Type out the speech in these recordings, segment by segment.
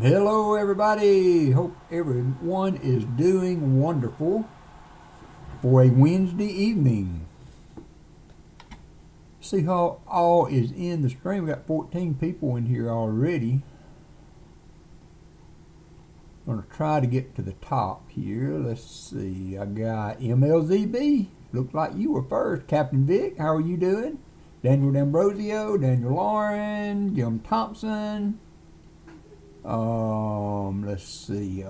Hello everybody, hope everyone is doing wonderful for a Wednesday evening. See how all is in the stream. We got 14 people in here already. I'm going to try to get to the top here. Let's see, I got MLZB, looks like you were first. Captain Vic, how are you doing? Daniel D'Ambrosio, Daniel Lauren, Jim Thompson. Let's see,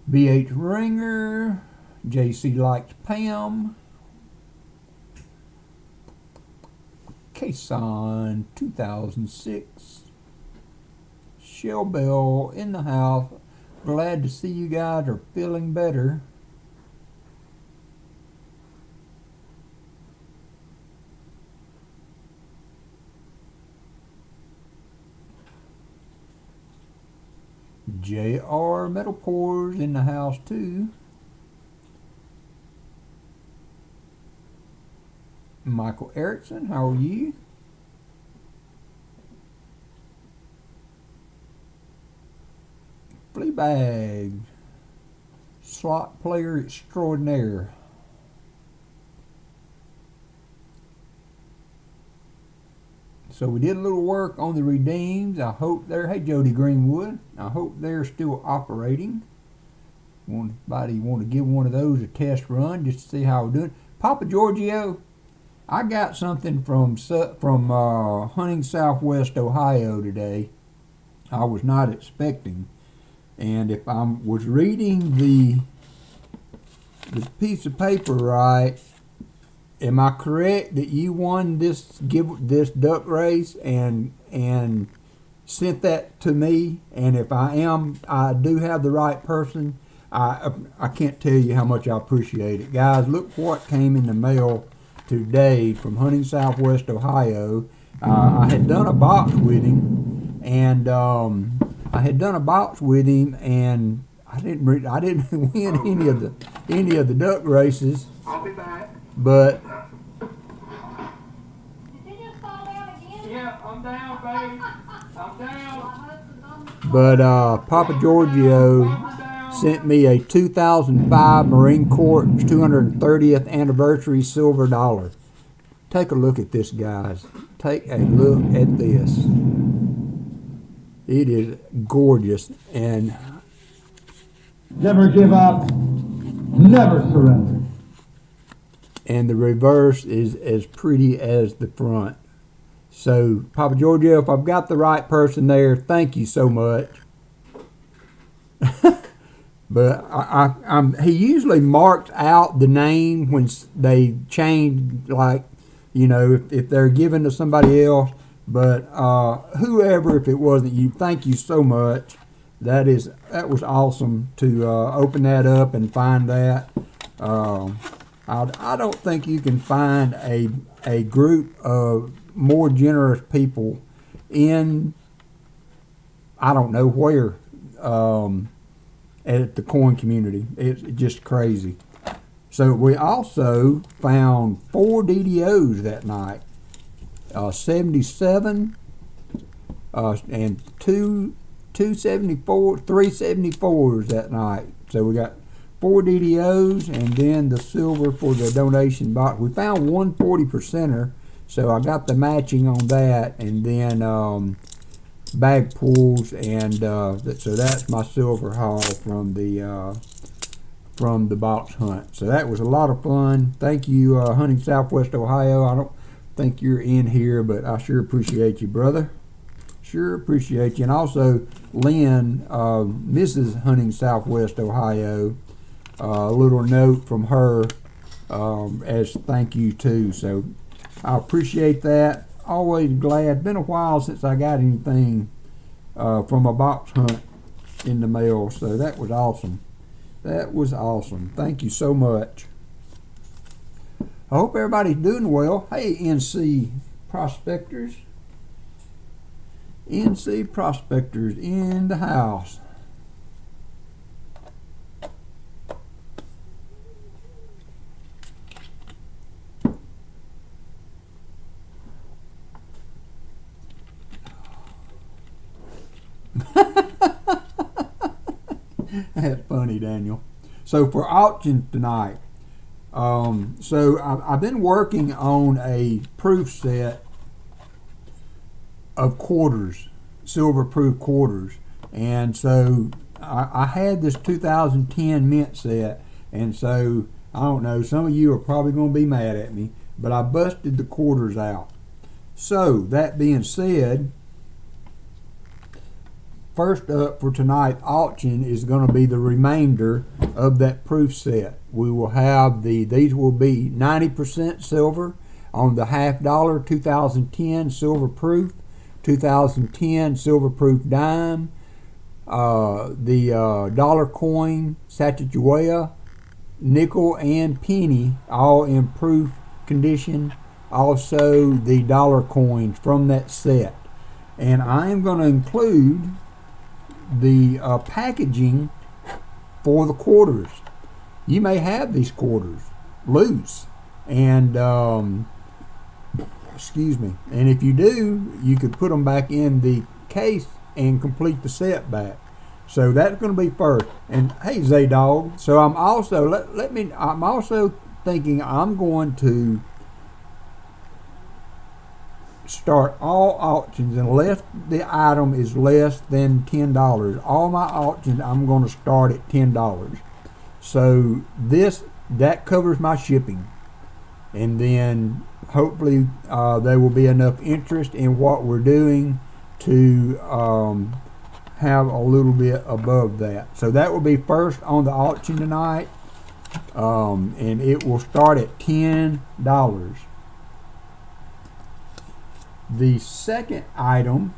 BH Ringer, JC Likes Pam, Kason 2006, Shell Bell in the house. Glad to see you guys are feeling better. JR Metal Pores in the house too. Michael Erickson, how are you? Fleabag, slot player extraordinaire. So we did a little work on the redeems. I hope they're, hey Jody Greenwood, I hope they're still operating. Anybody want to give one of those a test run just to see how we're doing? Papa Giorgio, I got something from Hunting Southwest Ohio today. I was not expecting, and if I was reading the piece of paper right, am I correct that you won this duck race and sent that to me? And if I am, I do have the right person. I can't tell you how much I appreciate it, guys. Look what came in the mail today from Hunting Southwest Ohio. I had done a box with him, and I had done a box with him, and I didn't win any of the duck races. I'll be back. But Did you just fall down again? Yeah, I'm down, baby. I'm down. but Papa Giorgio sent me a 2005 Marine Corps 230th anniversary silver dollar. Take a look at this, guys. Take a look at this. It is gorgeous, and Never give up, never surrender. and the reverse is as pretty as the front. So, Papa Giorgio, if I've got the right person there, thank you so much. But he usually marks out the name when they change, like, you know, if they're given to somebody else. But whoever, if it wasn't you, thank you so much. That was awesome to open that up and find that. I don't think you can find a group of more generous people in, I don't know where, at the coin community. It's just crazy. So we also found 4 DDOs that night, 77 and 274, 374s that night. So we got 4 DDOs and then the silver for the donation box. We found 1 40%er, so I got the matching on that, and then bag pulls, and so that's my silver haul from the box hunt. So that was a lot of fun. Thank you, Hunting Southwest Ohio. I don't think you're in here, but I sure appreciate you, brother. Sure appreciate you. And also Lynn, Mrs. Hunting Southwest Ohio, a little note from her as thank you too. So I appreciate that. Always glad. Been a while since I got anything from a box hunt in the mail, so that was awesome. That was awesome. Thank you so much. I hope everybody's doing well. Hey, NC Prospectors. NC Prospectors in the house. That's funny, Daniel. So for auction tonight, so I've been working on a proof set of quarters, silver proof quarters, and so I had this 2010 mint set, and so I don't know, some of you are probably going to be mad at me, but I busted the quarters out. So that being said, first up for tonight's auction is going to be the remainder of that proof set. We will have these will be 90% silver on the $50 2010 silver proof, 2010 silver proof dime, the dollar coin Sacagawea, nickel and penny, all in proof condition. Also the dollar coins from that set. And I am going to include the packaging for the quarters. You may have these quarters loose, and excuse me, and if you do, you could put them back in the case and complete the set back. So that's going to be first. And hey, Zaydog, so I'm also I'm also thinking I'm going to start all auctions unless the item is less than $10. All my auctions I'm going to start at $10. So that covers my shipping, and then hopefully there will be enough interest in what we're doing to have a little bit above that. So that will be first on the auction tonight, and it will start at $10. The second item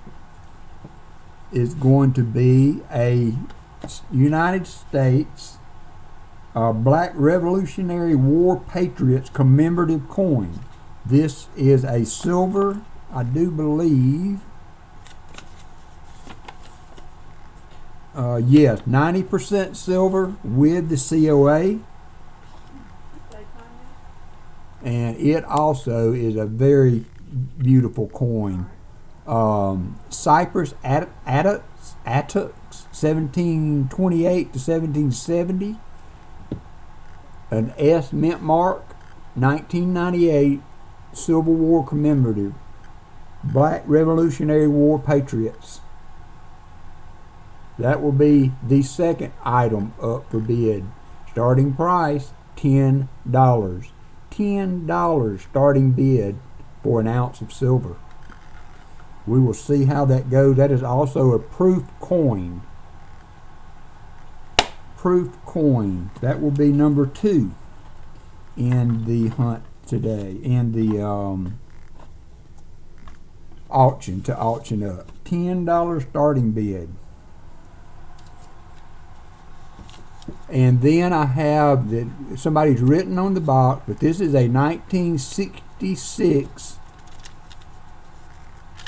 is going to be a United States Black Revolutionary War Patriots commemorative coin. This is a silver, I do believe, Yes, 90% silver with the COA. And it also is a very beautiful coin. Cyprus Attucks, 1728 to 1770. An S mint mark, 1998, Civil War commemorative. Black Revolutionary War Patriots. That will be the second item up for bid. Starting price, $10. $10 starting bid for an ounce of silver. We will see how that goes. That is also a proof coin. Proof coin. That will be number 2 in the hunt today. In the auction to auction up. $10 starting bid. And then I have that somebody's written on the box, but this is a 1966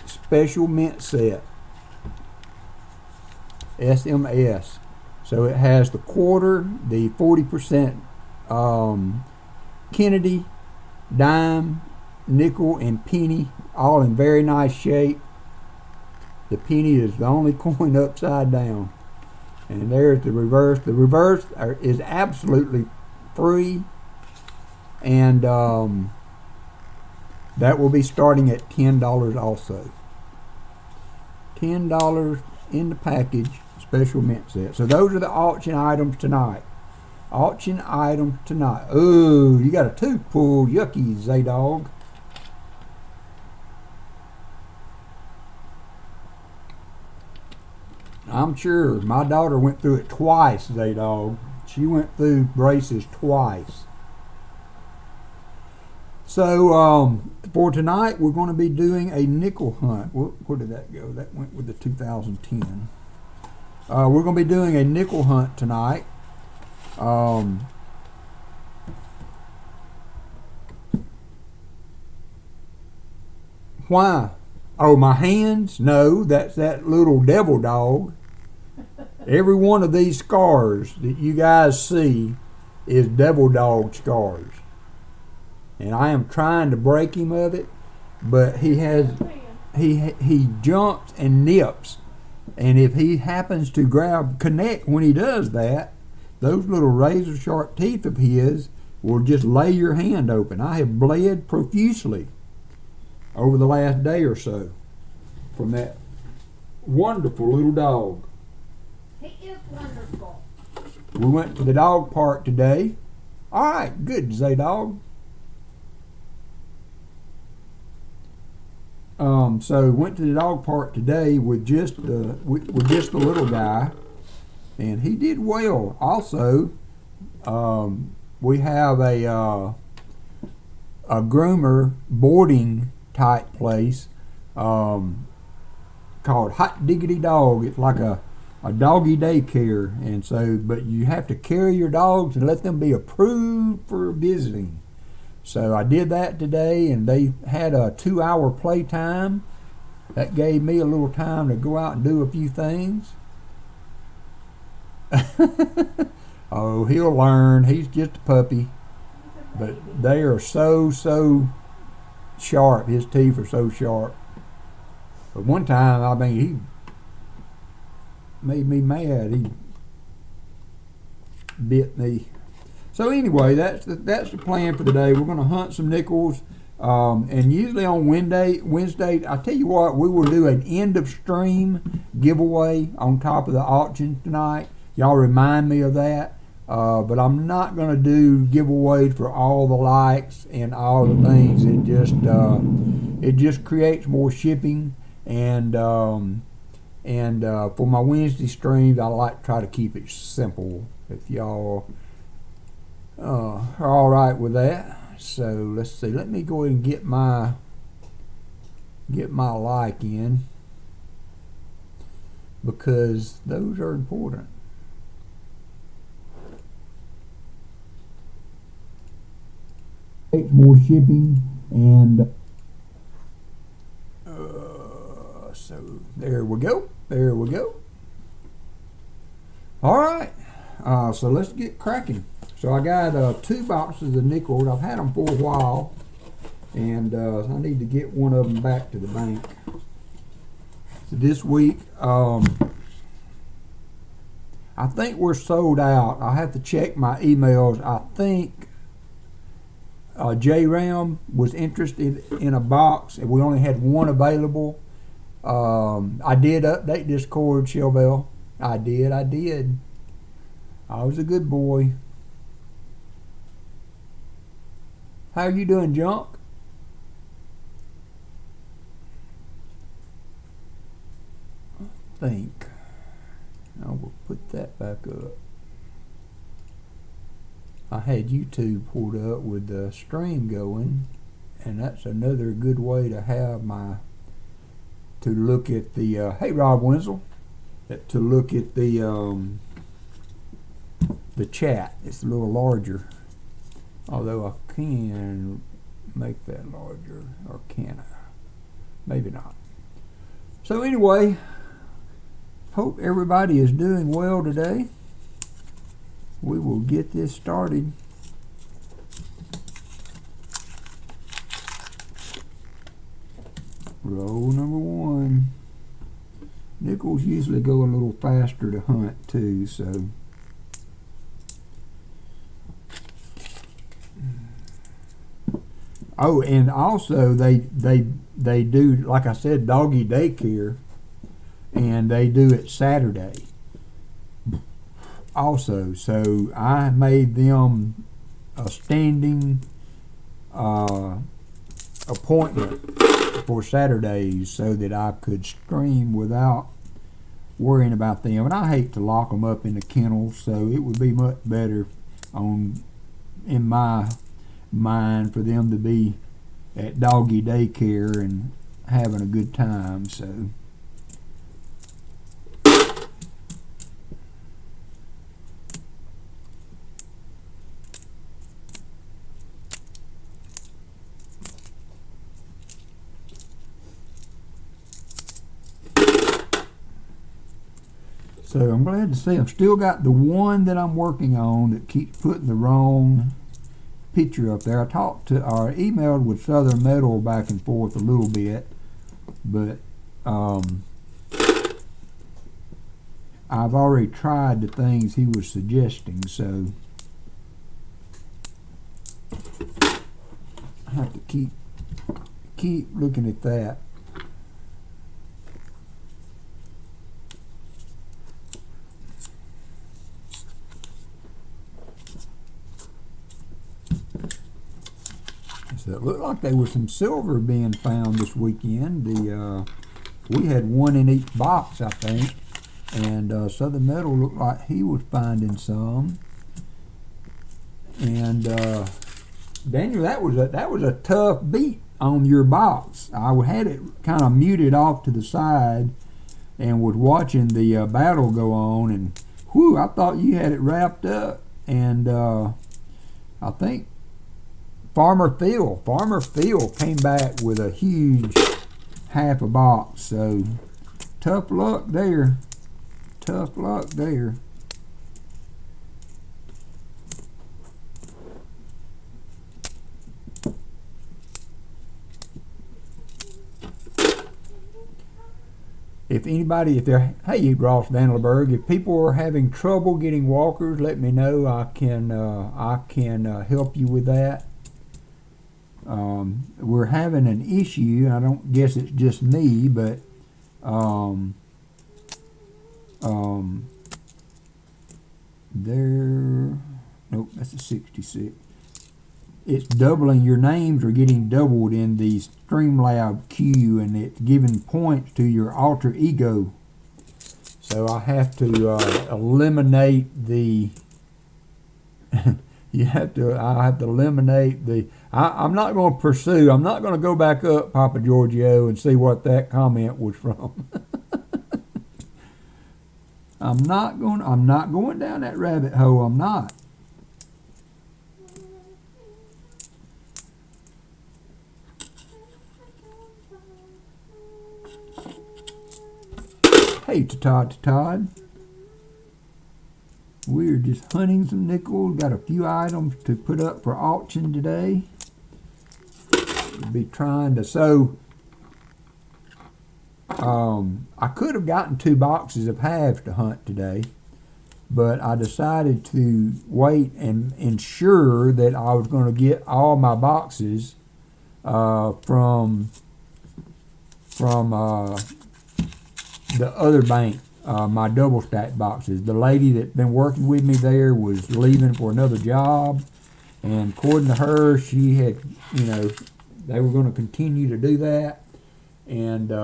special mint set. SMS. So it has the quarter, the 40% Kennedy, dime, nickel, and penny, all in very nice shape. The penny is the only coin upside down. And there's the reverse. The reverse is absolutely free. And that will be starting at $10 also. $10 in the package, special mint set. So those are the auction items tonight. Auction items tonight. Ooh, you got a tooth pull. Yucky, Zaydog. I'm sure my daughter went through it twice, Zaydog. She went through braces twice. So for tonight, we're going to be doing a nickel hunt. Where did that go? That went with the 2010. We're going to be doing a nickel hunt tonight. Why? Oh, my hands? No, that's that little devil dog. Every one of these scars that you guys see is devil dog scars. And I am trying to break him of it, but he jumps and nips. And if he happens to connect when he does that, those little razor sharp teeth of his will just lay your hand open. I have bled profusely over the last day or so from that wonderful little dog. He is wonderful. We went to the dog park today. All right, good, Zaydog. So went to the dog park today with just the little guy, and he did well. Also, we have a groomer boarding type place called Hot Diggity Dog. It's like a doggy daycare, and so but you have to carry your dogs and let them be approved for visiting. So I did that today, and they had a 2-hour play time. That gave me a little time to go out and do a few things. Oh, he'll learn. He's just a puppy. But they are so sharp. His teeth are so sharp. But one time, I mean, he made me mad. He bit me. So anyway, that's the plan for the day. We're going to hunt some nickels, and usually on Wednesday, I tell you what, we will do an end of stream giveaway on top of the auction tonight. Y'all remind me of that. But I'm not going to do giveaways for all the likes and all the things. It just creates more shipping, and for my Wednesday streams, I like to try to keep it simple. If y'all are all right with that, so let's see. Let me go ahead and get my like in, because those are important. More shipping, and so there we go. All right, so let's get cracking. So I got 2 boxes of nickels. I've had them for a while, and I need to get one of them back to the bank. So this week, I think we're sold out. I'll have to check my emails. I think J-Ram was interested in a box, and we only had one available. I did update Discord, Shellbell. I did. I was a good boy. How you doing, Junk? I think I will put that back up. I had YouTube pulled up with the stream going, and that's another good way to have to look at the hey Rob Wenzel, to look at the chat. It's a little larger, although I can make that larger, or can I? Maybe not. So anyway, hope everybody is doing well today. We will get this started. Roll number 1. Nickels usually go a little faster to hunt too, so oh, and also they do, like I said, doggy daycare, and they do it Saturday also. So I made them a standing appointment for Saturdays so that I could stream without worrying about them. And I hate to lock them up in the kennels, so it would be much better in my mind for them to be at doggy daycare and having a good time. So I'm glad to see I've still got the one that I'm working on that keeps putting the wrong picture up there. I talked to or emailed with Southern Metal back and forth a little bit, but I've already tried the things he was suggesting, so I have to keep looking at that. So it looked like there was some silver being found this weekend. We had one in each box, I think, and Southern Metal looked like he was finding some. And Daniel, that was a tough beat on your box. I had it kind of muted off to the side and was watching the battle go on, and whew, I thought you had it wrapped up. And I think Farmer Phil came back with a huge half a box. So tough luck there. Tough luck there. Hey Ross Vandenberg, if people are having trouble getting walkers, let me know. I can help you with that. We're having an issue. I don't guess it's just me, but nope, that's a 66. It's doubling. Your names are getting doubled in the Streamlab queue, and it's giving points to your alter ego. So I have to eliminate the. I have to eliminate the. I'm not going to pursue. I'm not going to go back up, Papa Giorgio, and see what that comment was from. I'm not going down that rabbit hole. I'm not. Hey, Todd. we're just hunting some nickels. Got a few items to put up for auction today. We'll be trying to I could have gotten 2 boxes of halves to hunt today, but I decided to wait and ensure that I was going to get all my boxes from the other bank, my double stack boxes. The lady that's been working with me there was leaving for another job, and according to her, she had, they were going to continue to do that, and they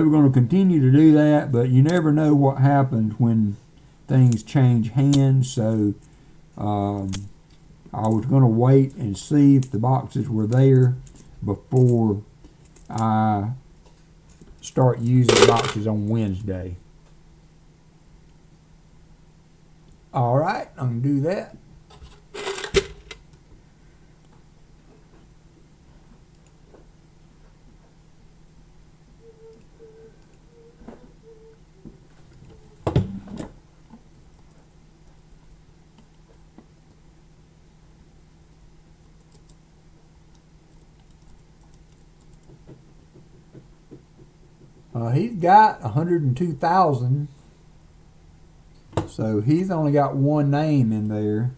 were going to continue to do that, but you never know what happens when things change hands. So I was going to wait and see if the boxes were there before I start using boxes on Wednesday. All right, I'm going to do that. He's got 102,000, so he's only got one name in there.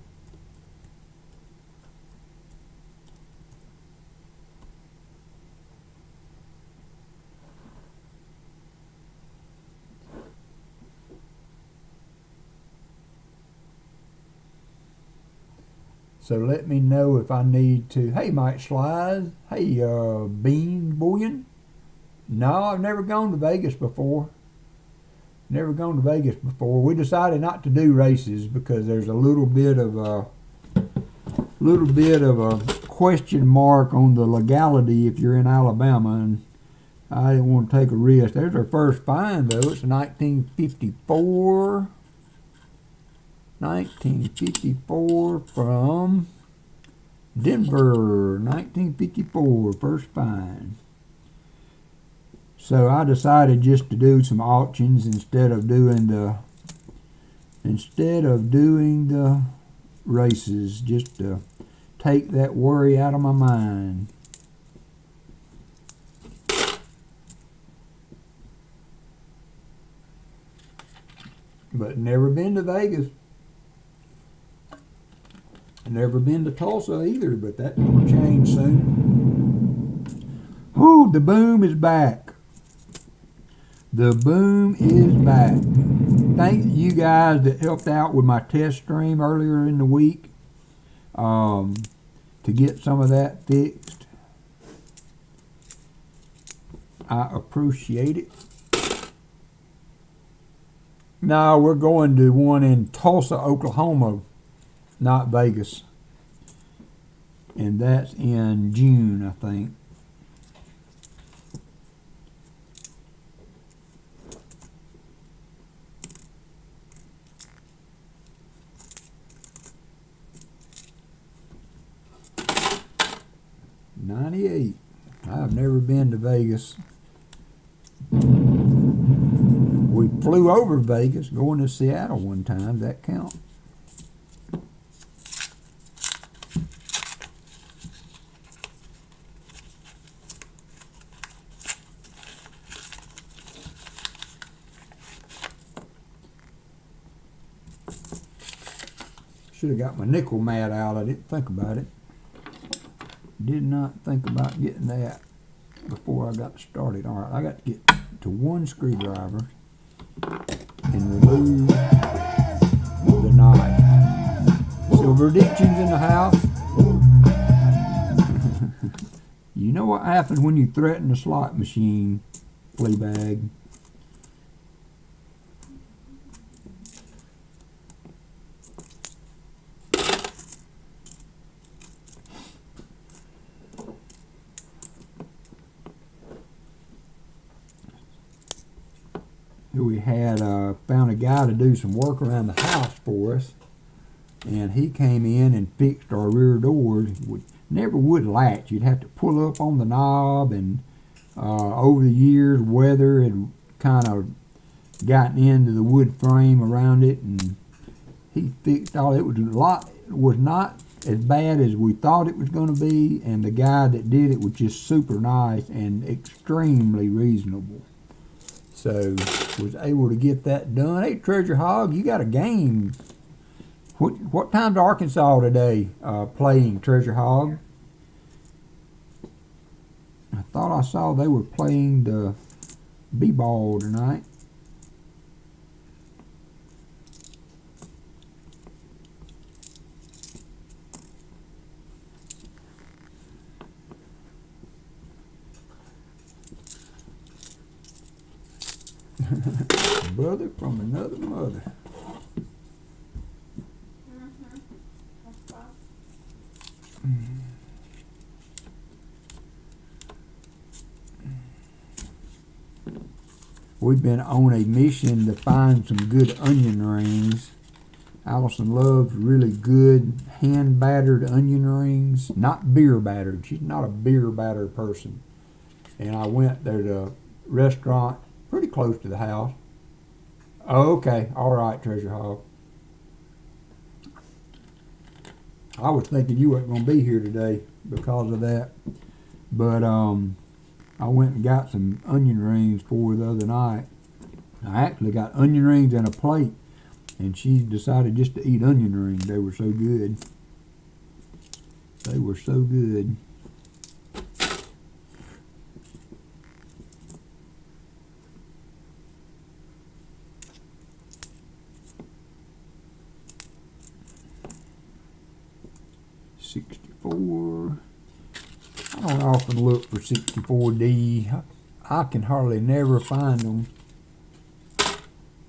So let me know if I need to. Hey, Mike Slides. Hey, Bean Bullion. No, I've never gone to Vegas before. Never gone to Vegas before. We decided not to do races because there's a little bit of a question mark on the legality if you're in Alabama, and I didn't want to take a risk. There's our first find though. It's 1954. 1954 from Denver. 1954 first find. So I decided just to do some auctions instead of doing the races, just to take that worry out of my mind. But never been to Vegas. Never been to Tulsa either, but that's going to change soon. Whoo, the boom is back. The boom is back. Thank you guys that helped out with my test stream earlier in the week to get some of that fixed. I appreciate it. Now we're going to one in Tulsa, Oklahoma, not Vegas. And that's in June, I think. '98. I've never been to Vegas. We flew over Vegas, going to Seattle one time. That count? Should have got my nickel mat out. I didn't think about it. Did not think about getting that before I got started. All right, I got to get to one screwdriver and remove the knife. Silver addictions in the house. You know what happens when you threaten a slot machine, Fleabag? We had found a guy to do some work around the house for us, and he came in and fixed our rear doors. Never would latch. You'd have to pull up on the knob, and over the years weather had kind of gotten into the wood frame around it, and he fixed all. It was not as bad as we thought it was going to be, and the guy that did it was just super nice and extremely reasonable. So was able to get that done. Hey, Treasure Hog, you got a game. What time's Arkansas today playing, Treasure Hog? I thought I saw they were playing the B-ball tonight. Brother from another mother. We've been on a mission to find some good onion rings. Allison loves really good hand battered onion rings, not beer battered. She's not a beer batter person. And I went there to a restaurant pretty close to the house. Oh, okay, all right, Treasure Hog. I was thinking you weren't going to be here today because of that, but I went and got some onion rings for her the other night. I actually got onion rings and a plate, and she decided just to eat onion rings. They were so good. They were so good. $64. I don't often look for 64D. I can hardly never find them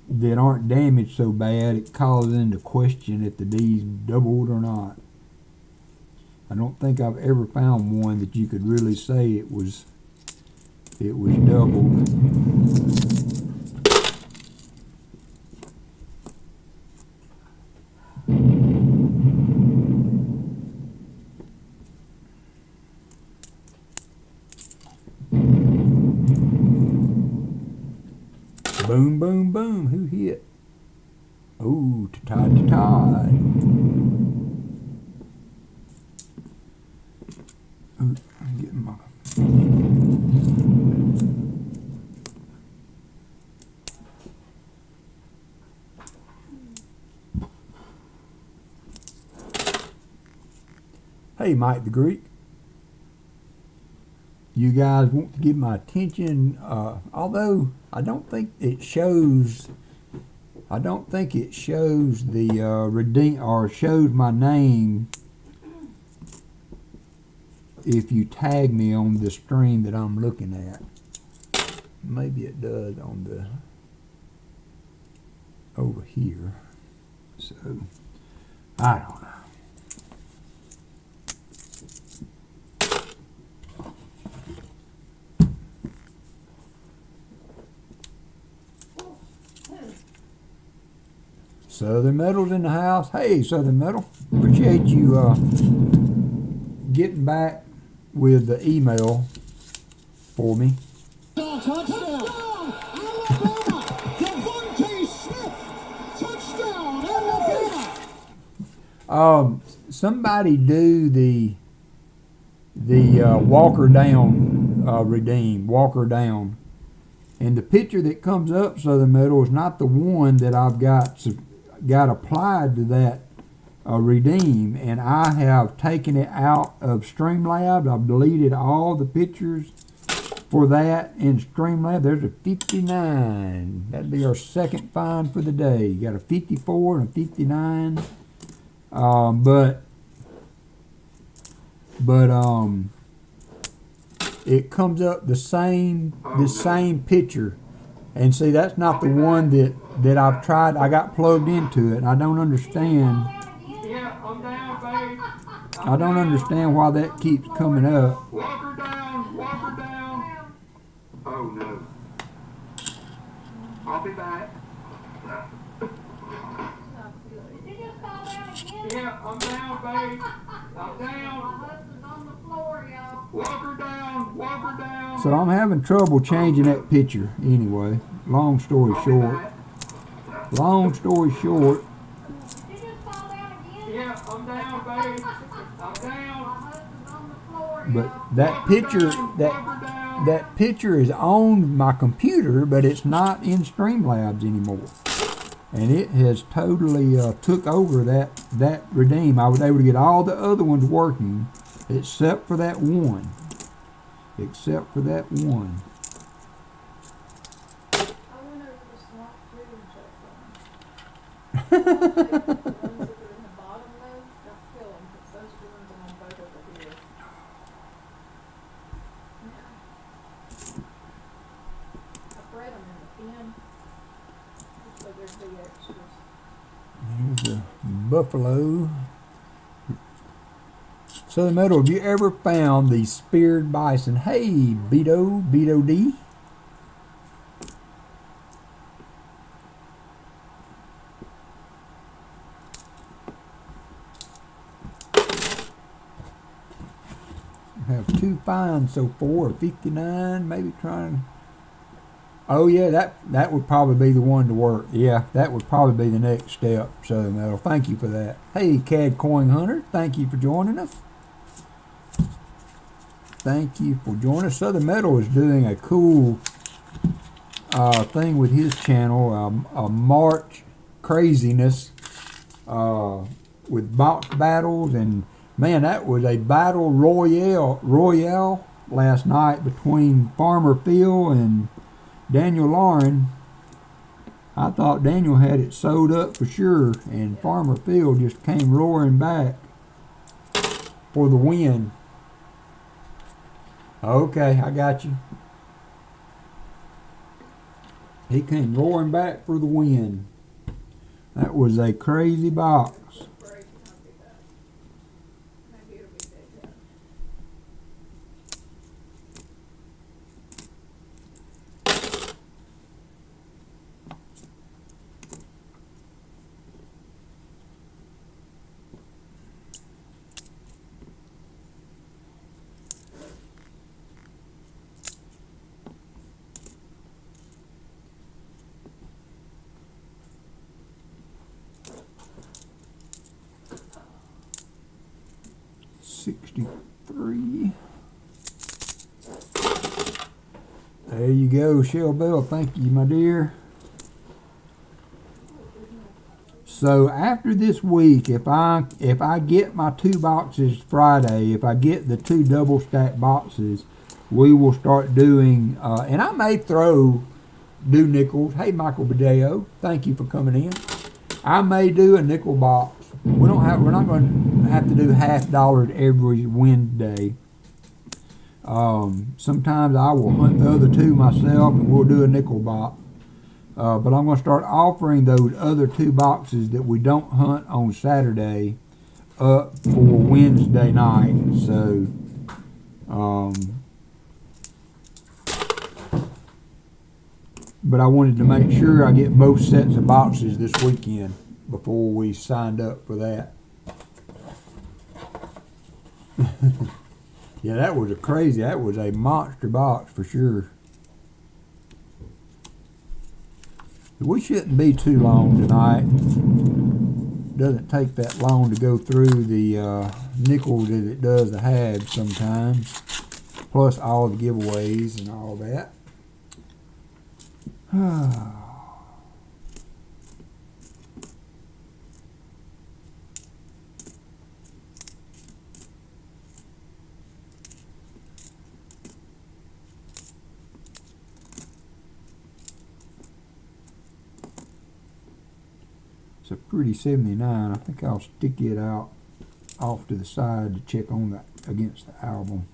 that aren't damaged so bad it calls into question if the D's doubled or not. I don't think I've ever found one that you could really say it was doubled. Boom, boom, boom. Who hit? Oh, to Todd. Ooh, I'm getting my... Hey, Mike the Greek. You guys want to give my attention, although I don't think it shows. I don't think it shows the redeem or shows my name if you tag me on the stream that I'm looking at. Maybe it does on the over here. So I don't know. Southern Metal's in the house. Hey, Southern Metal. Appreciate you getting back with the email for me. Touchdown! Alabama! Devontae Smith! Touchdown! Alabama! Somebody do the Walker down redeem. Walker down. And the picture that comes up, Southern Metal, is not the one that I've got applied to that redeem, and I have taken it out of Streamlabs. I've deleted all the pictures for that in Streamlabs. There's a 59. That'd be our second find for the day. You got a 54 and a 59. But it comes up the same picture. And see, that's not the one that I've tried. I got plugged into it, and I don't understand. Yeah, I'm down, babe. I don't understand why that keeps coming up. Walker down, Walker down. Oh no. I'll be back. Did you just fall down again? Yeah, I'm down, babe. I'm My down. husband's on the floor, y'all. Walker down, Walker down. So I'm having trouble changing that picture anyway. long story short, long story short, Did you just fall down again? Yeah, I'm down, babe. I'm My down. husband's on the floor, but y'all. that picture, that picture is on my computer, but it's not in Streamlabs anymore. And it has totally took over that redeem. I was able to get all the other ones working, except for that one. Except for that one. I went over the swamp too and checked them. The ones that are in the bottom though, don't kill them, because those are the ones I'm on both over here. I bred them in the pen, just so there'd be extras. Here's a buffalo. Southern Meadow, have you ever found the speared bison? Hey, Beto D. I have 2 finds so far, 59, maybe trying. Oh yeah, that would probably be the one to work. Yeah, that would probably be the next step, Southern Meadow. Thank you for that. Hey, Cad Coin Hunter, thank you for joining us. Thank you for joining us. Southern Meadow is doing a cool thing with his channel, a March craziness with box battles, and man, that was a battle royale last night between Farmer Phil and Daniel Lauren. I thought Daniel had it sewed up for sure, and Farmer Phil just came roaring back for the win. Okay, I got you. He came roaring back for the win. That was a crazy box. Break, and I'll do that. Maybe it'll be big then. $63. There you go, Shell Bell. Thank you, my dear. So after this week, if I get my 2 boxes Friday, if I get the 2 double stack boxes, we will start doing, and I may do nickels. Hey, Michael Badeo, thank you for coming in. I may do a nickel box. We're not going to have to do $half every Wednesday. Sometimes I will hunt the other 2 myself, and we'll do a nickel box. But I'm going to start offering those other 2 boxes that we don't hunt on Saturday up for Wednesday night. So, but I wanted to make sure I get both sets of boxes this weekend before we signed up for that. Yeah, that was a monster box for sure. We shouldn't be too long tonight. Doesn't take that long to go through the nickels as it does the halves sometimes. Plus all the giveaways and all that. It's a pretty 79. I think I'll stick it out off to the side to check on that against the album.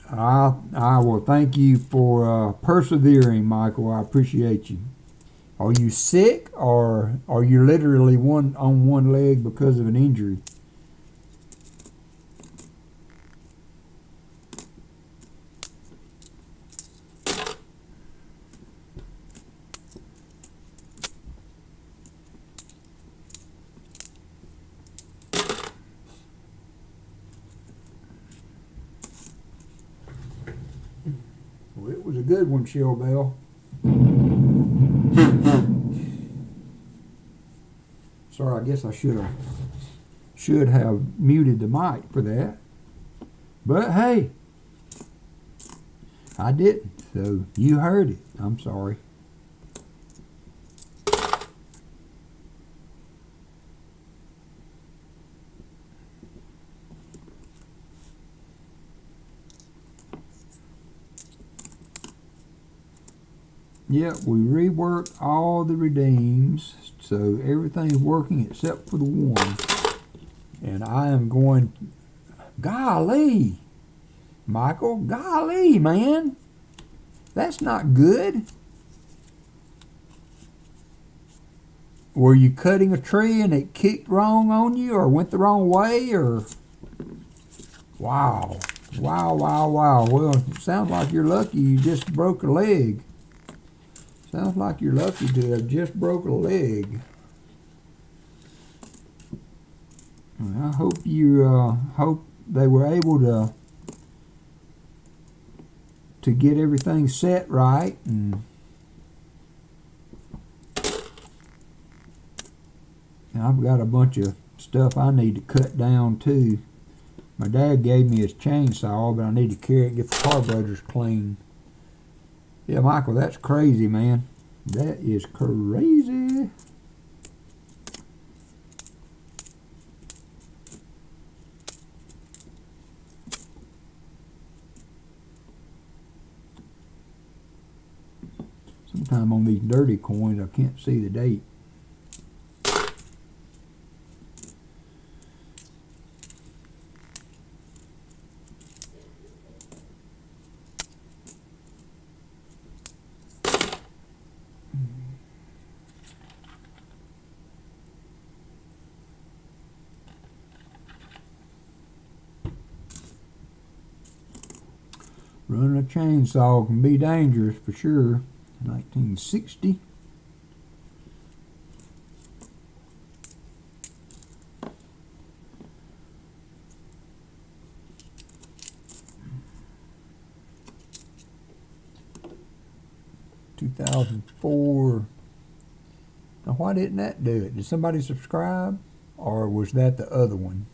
I will thank you for persevering, Michael. I appreciate you. Are you sick, or are you literally on one leg because of an injury? it was a good one, Shell Bell. Sorry, I guess I should have muted the mic for that. But hey, I didn't, so you heard it. I'm sorry. Yep, we reworked all the redeems, so everything's working except for the one. And I am going, golly, Michael, golly, man, that's not good. Were you cutting a tree and it kicked wrong on you, or went the wrong way, or? Wow, wow, wow, wow. Well, it sounds like you're lucky you just broke a leg. Sounds like you're lucky to have just broke a leg. I hope you hope they were able to get everything set right. And I've got a bunch of stuff I need to cut down too. My dad gave me his chainsaw, but I need to carry it and get the carburetors clean. Yeah, Michael, that's crazy, man. That is crazy. Sometime on these dirty coins, I can't see the date. Running a chainsaw can be dangerous for sure. 1960. $2004. Now, why didn't that do it? Did somebody subscribe, or was that the other one?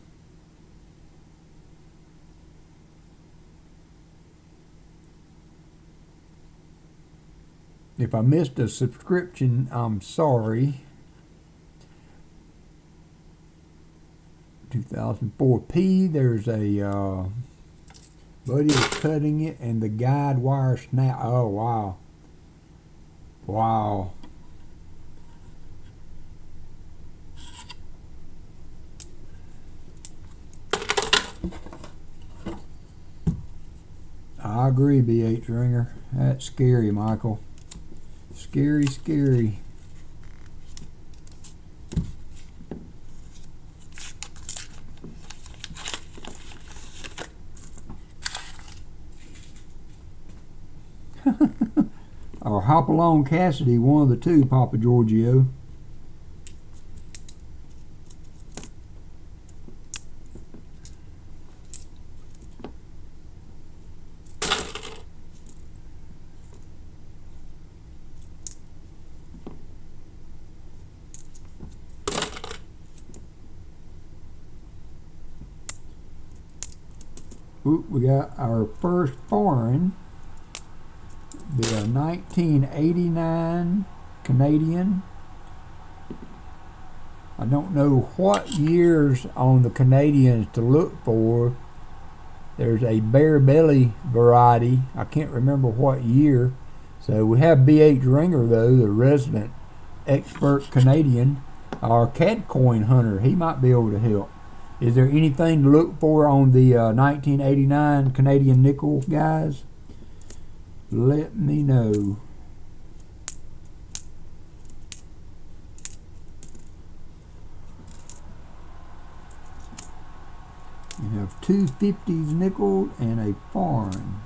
If I missed a subscription, I'm sorry. 2004P, there's a buddy was cutting it and the guide wire snap. Oh, wow. Wow. I agree, BH Ringer. That's scary, Michael. Scary, scary. Or Hop Along Cassidy, one of the two, Papa Giorgio. Ooh, we got our first foreign. Be a 1989 Canadian. I don't know what years on the Canadians to look for. There's a bare belly variety. I can't remember what year. So we have BH Ringer though, the resident expert Canadian. Our CAD coin hunter, he might be able to help. Is there anything to look for on the 1989 Canadian nickel, guys? Let me know. You have two 50s nickel and a foreign.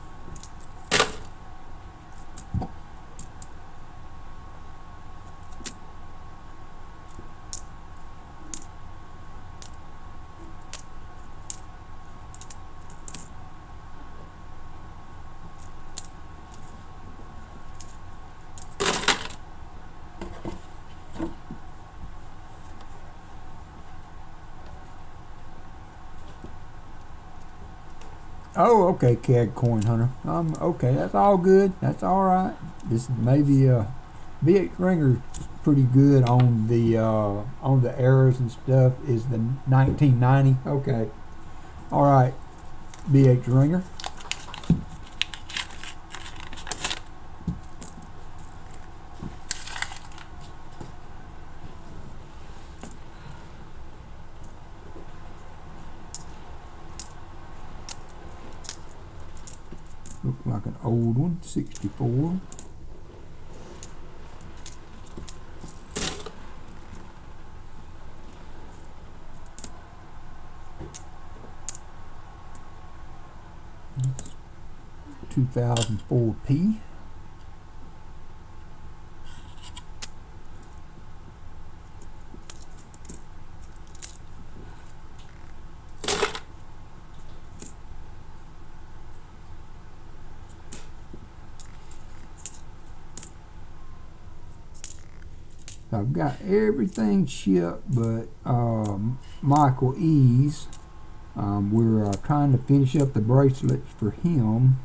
Oh, okay, CAD Coin Hunter. Okay, that's all good. That's all right. This maybe BH Ringer's pretty good on the errors and stuff. Is the 1990? Okay, all right, BH Ringer. Look like an old one, 64. It's 2004 P. I've got everything shipped but Michael E's. We're trying to finish up the bracelets for him,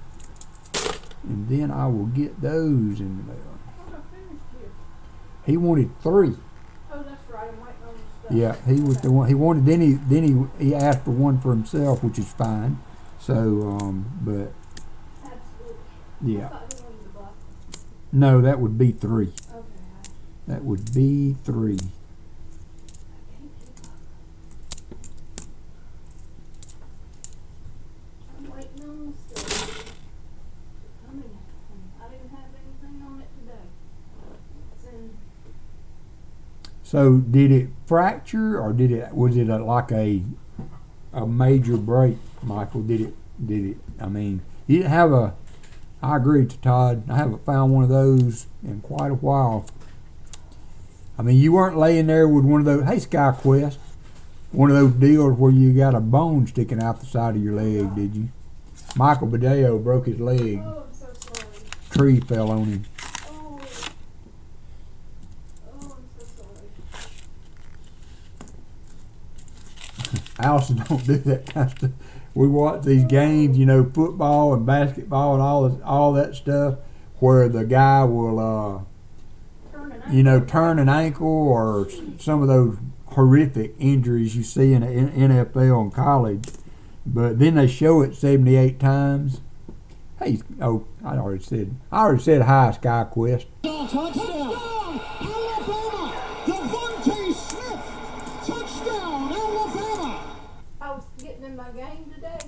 and then I will get those in the mail. What I finished here? He wanted 3. Oh, that's right, I'm waiting on the stuff. Yeah, he was the one he wanted. Then he asked for one for himself, which is fine. So but Absolutely. yeah, I thought he wanted the black. no, that would be 3. Okay, That would be 3. I can't keep up. I'm waiting on the stuff. Coming. I didn't have anything on it today. It's in. So did it fracture, or was it like a major break, Michael? Did it? I mean, you didn't have a. I agree to Todd. I haven't found one of those in quite a while. I mean, you weren't laying there with one of those. Hey, SkyQuest, one of those deals where you got a bone sticking out the side of your leg, did you? Michael Badeo broke his leg. Oh, I'm so sorry. Tree fell on him. Oh. Oh, I'm so sorry. Allison don't do that kind of stuff. We watch these games, football and basketball and all that stuff, where the guy will, turn an ankle or some of those horrific injuries you see in the NFL and college. But then they show it 78 times. Hey, I already said hi, SkyQuest. Touchdown, Alabama! Devontae Smith! Touchdown, Alabama! I was getting in my game today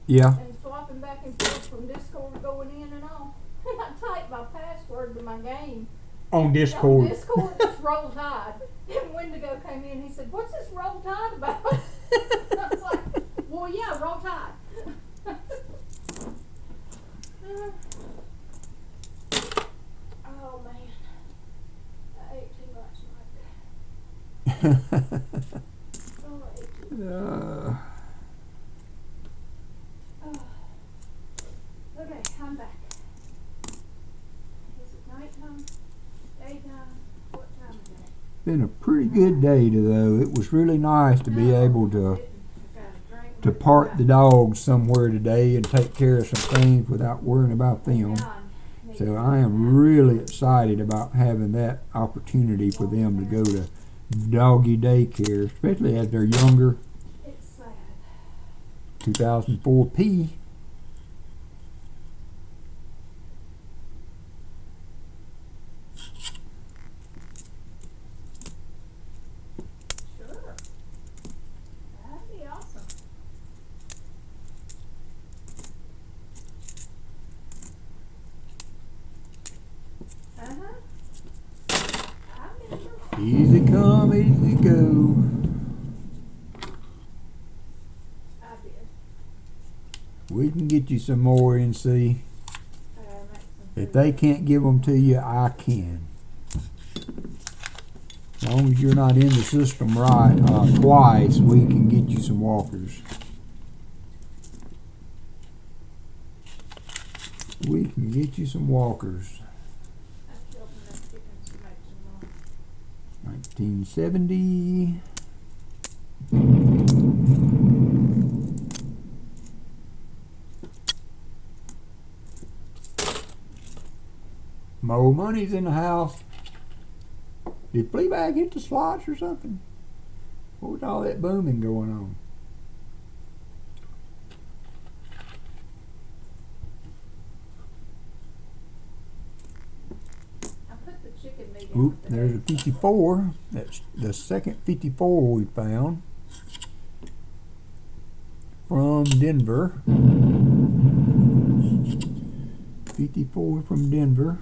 Yeah. and swapping back and forth from Discord going in and all. And I typed my password to my game. On Discord. On Discord, it's Roll Tide. And Wendigo came in, he said, "What's this Roll Tide about?" I was like, "Well, yeah, Roll Tide." Oh, man. I ate too much, Mike. Oh, I ate too much. Okay, I'm back. Is it nighttime? Daytime? What time is it? Been a pretty good day though. It was really nice to be able to part the dogs somewhere today and take care of some things without worrying about them. So I am really excited about having that opportunity for them to go to doggy daycare, especially as they're younger. It's sad. 2004 P. Sure. That'd be awesome. I remember. Easy come, easy go. I did. We can get you some more NC. Make some If food. they can't give them to you, I can. As long as you're not in the system right twice, we can get you some walkers. We can get you some walkers. I killed enough chickens to make some more. 1970. Mo Money's in the house. Did Fleabag hit the slots or something? What was all that booming going on? I put the chicken meat in Oop, with the there's a eggs. 54. That's the second 54 we found from Denver. 54 from Denver.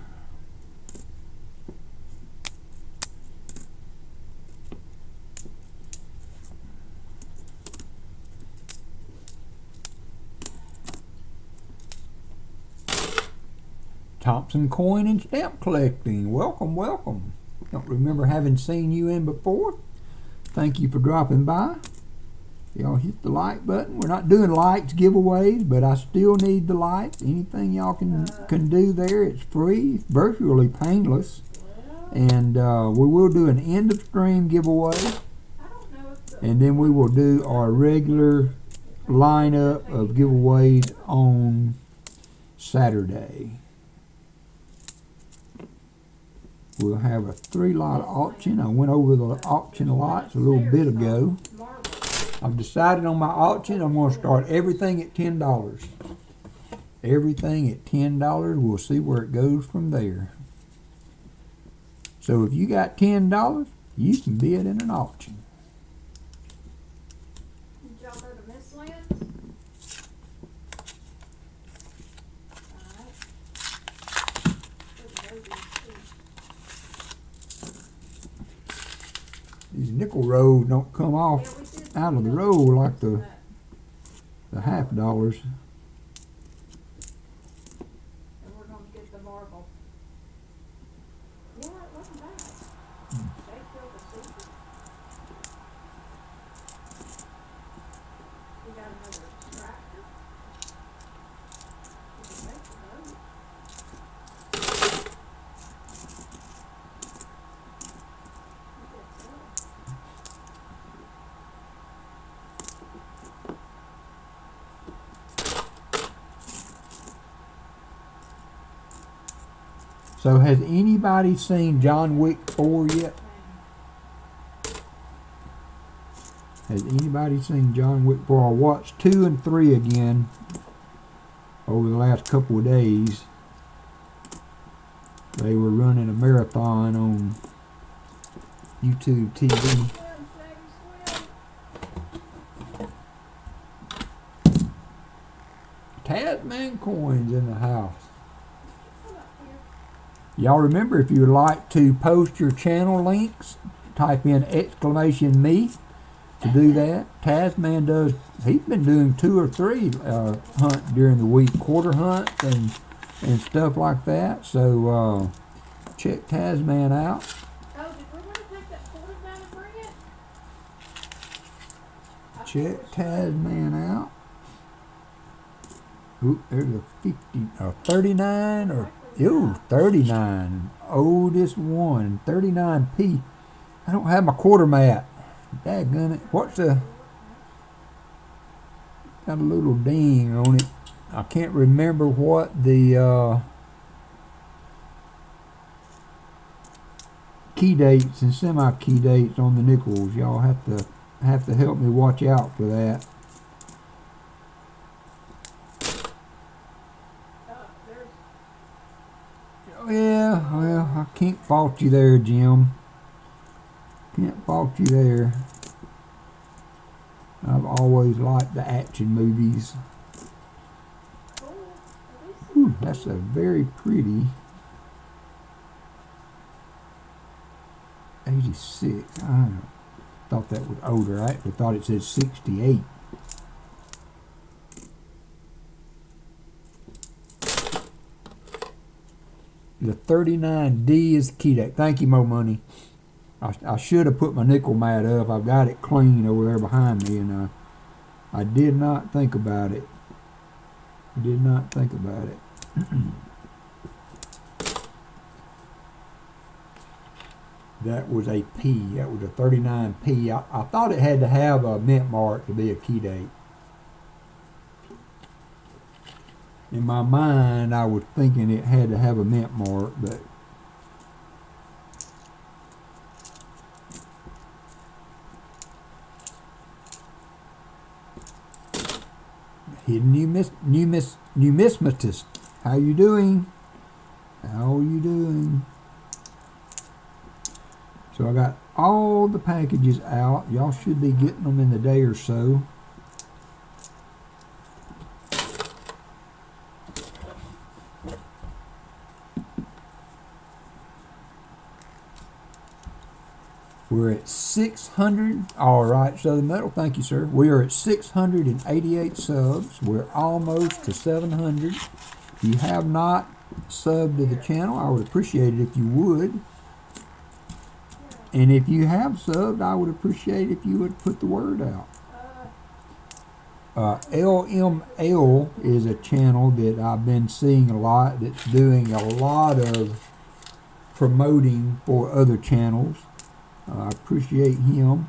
Thompson Coin and Stamp Collecting. Welcome, welcome. Don't remember having seen you in before. Thank you for dropping by. Y'all hit the like button. We're not doing likes giveaways, but I still need the likes. Anything y'all can do there, it's free, virtually painless. And we will do an end of stream giveaway, I don't know if the and then we will do our regular lineup of giveaways on Saturday. We'll have a 3-lot auction. I went over the auction lots a little bit ago. marble. I've decided on my auction. I'm going to start everything at $10. Everything at $10. We'll see where it goes from there. So if you got $10, you can bid in an auction. Did y'all go to Miss Lynn's? Alright. These nickel rolls don't come off out of the roll like the half dollars. And we're gonna get the marble. Yeah, it wasn't bad. They filled the super. We got another extractor. We can make the load. Look at that. So has anybody seen John Wick 4 yet? Has anybody seen John Wick 4? I watched 2 and 3 again over the last couple of days. They were running a marathon on YouTube TV. Tasman Coins in the house. Y'all remember, if you would like to post your channel links, type in !me to do that. Tasman does, he's been doing 2 or 3 hunts during the week, quarter hunts and stuff like that. So check Tasman out. Oh, did we want to take that quarter down and bring it? Check Tasman out. Oop, there's a 39 or 39. Oldest one, 39p. I don't have my quarter mat. Daggone it. What's the, got a little ding on it. I can't remember what the key dates and semi-key dates on the nickels. Y'all have to help me watch out for that. Yeah, well, I can't fault you there, Jim. Can't fault you there. I've always liked the action movies. Ooh, that's a very pretty 86. I thought that was older. I actually thought it said 68. The 39D is the key date. Thank you, Mo Money. I should have put my nickel mat up. I've got it clean over there behind me, and I did not think about it. Did not think about it. That was a P. That was a 39P. I thought it had to have a mint mark to be a key date. In my mind, I was thinking it had to have a mint mark, but hidden numismatist. How you doing? How are you doing? So I got all the packages out. Y'all should be getting them in a day or so. We're at 600. All right, Southern Metal, thank you, sir. We are at 688 subs. We're almost to 700. If you have not subbed to the channel, I would appreciate it if you would. And if you have subbed, I would appreciate if you would put the word out. LML is a channel that I've been seeing a lot, that's doing a lot of promoting for other channels. I appreciate him.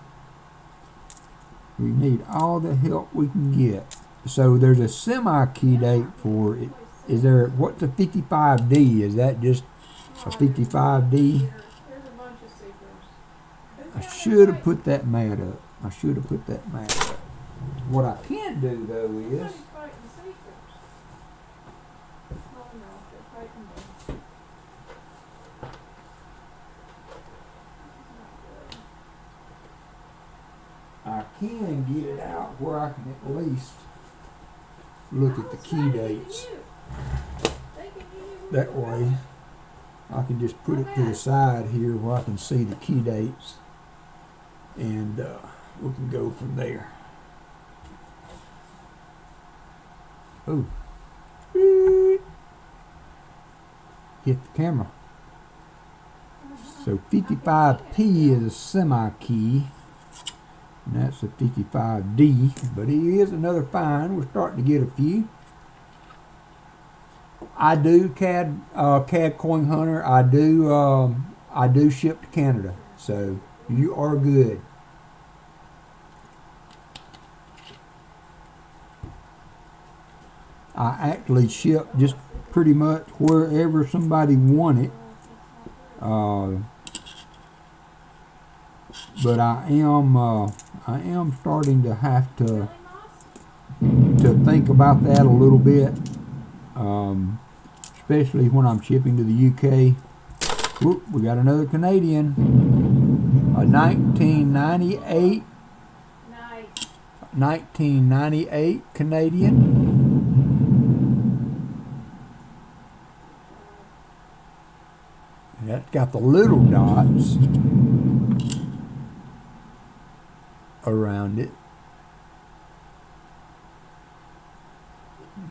We need all the help we can get. So there's a semi-key date for it. Is there, what's a 55D? Is that just a 55D? There's a bunch of secrets. I should have put that mat up. I should have put that mat up. What I can do though is, Somebody's fighting secrets. Oh no, they're fighting them. I can get it out where I can at least look at the key dates. That way I can just put it to the side here where I can see the key dates, and we can go from there. Oh, hit the camera. So 55P is a semi-key, and that's a 55D, but it is another find. We're starting to get a few. I do CAD Coin Hunter. I do ship to Canada, so you are good. I actually ship just pretty much wherever somebody want it. But I am starting to have to think about that a little bit, especially when I'm shipping to the UK. Whoop, we got another Canadian, a 1998 Canadian. That's got the little dots around it.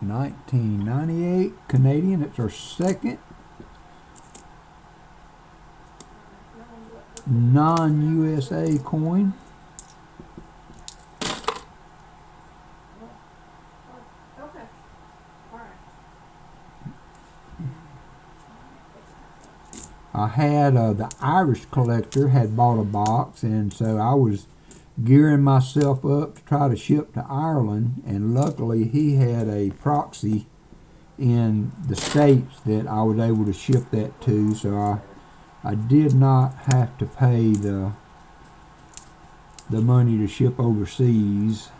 1998 Canadian. It's our second non-USA coin. Okay. Alright. I had the Irish collector had bought a box, and so I was gearing myself up to try to ship to Ireland, and luckily he had a proxy in the States that I was able to ship that to, so I did not have to pay the money to ship overseas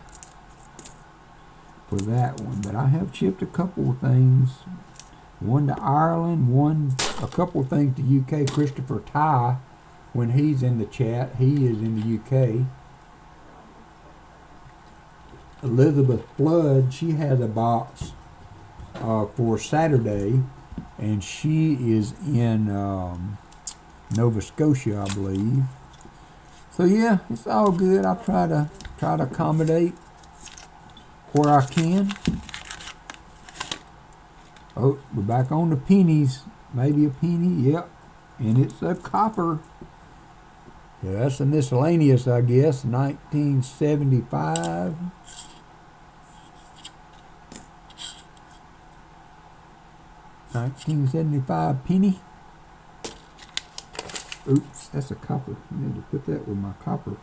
for that one. But I have shipped a couple of things, one to Ireland, a couple of things to UK. Christopher Ty, when he's in the chat, he is in the UK. Elizabeth Flood, she has a box for Saturday, and she is in Nova Scotia, I believe. So yeah, it's all good. I try to accommodate where I can. Oh, we're back on the pennies. Maybe a penny, yep. And it's a copper. Yeah, that's a miscellaneous, I guess. 1975. $19.75 penny. Oops, that's a copper. I need to put that with my copper.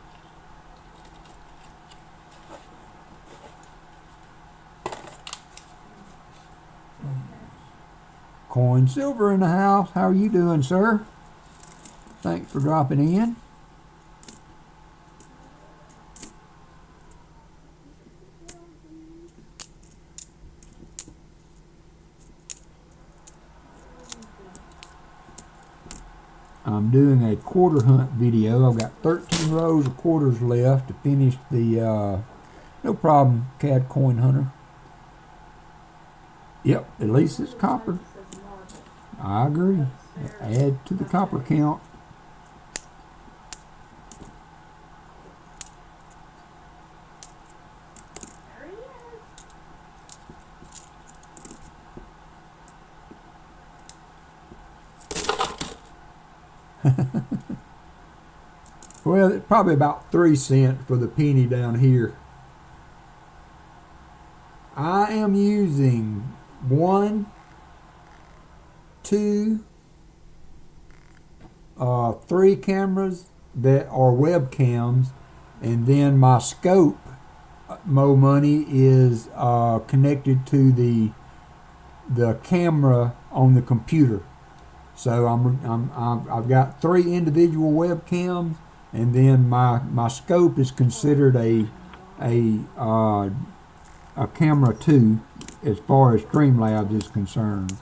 Coin Silver in the house. How are you doing, sir? Thanks for dropping in. I'm doing a quarter hunt video. I've got 13 rows of quarters left to finish the, no problem, CAD coin hunter. Yep, at least it's copper. I agree. Add to the copper count. There he is. Well, it's probably about 3 cents for the penny down here. I am using 1, 2, 3 cameras that are webcams, and then my scope, Mo Money, is connected to the camera on the computer. So I've got 3 individual webcams, and then my scope is considered a camera 2 as far as Streamlabs is concerned.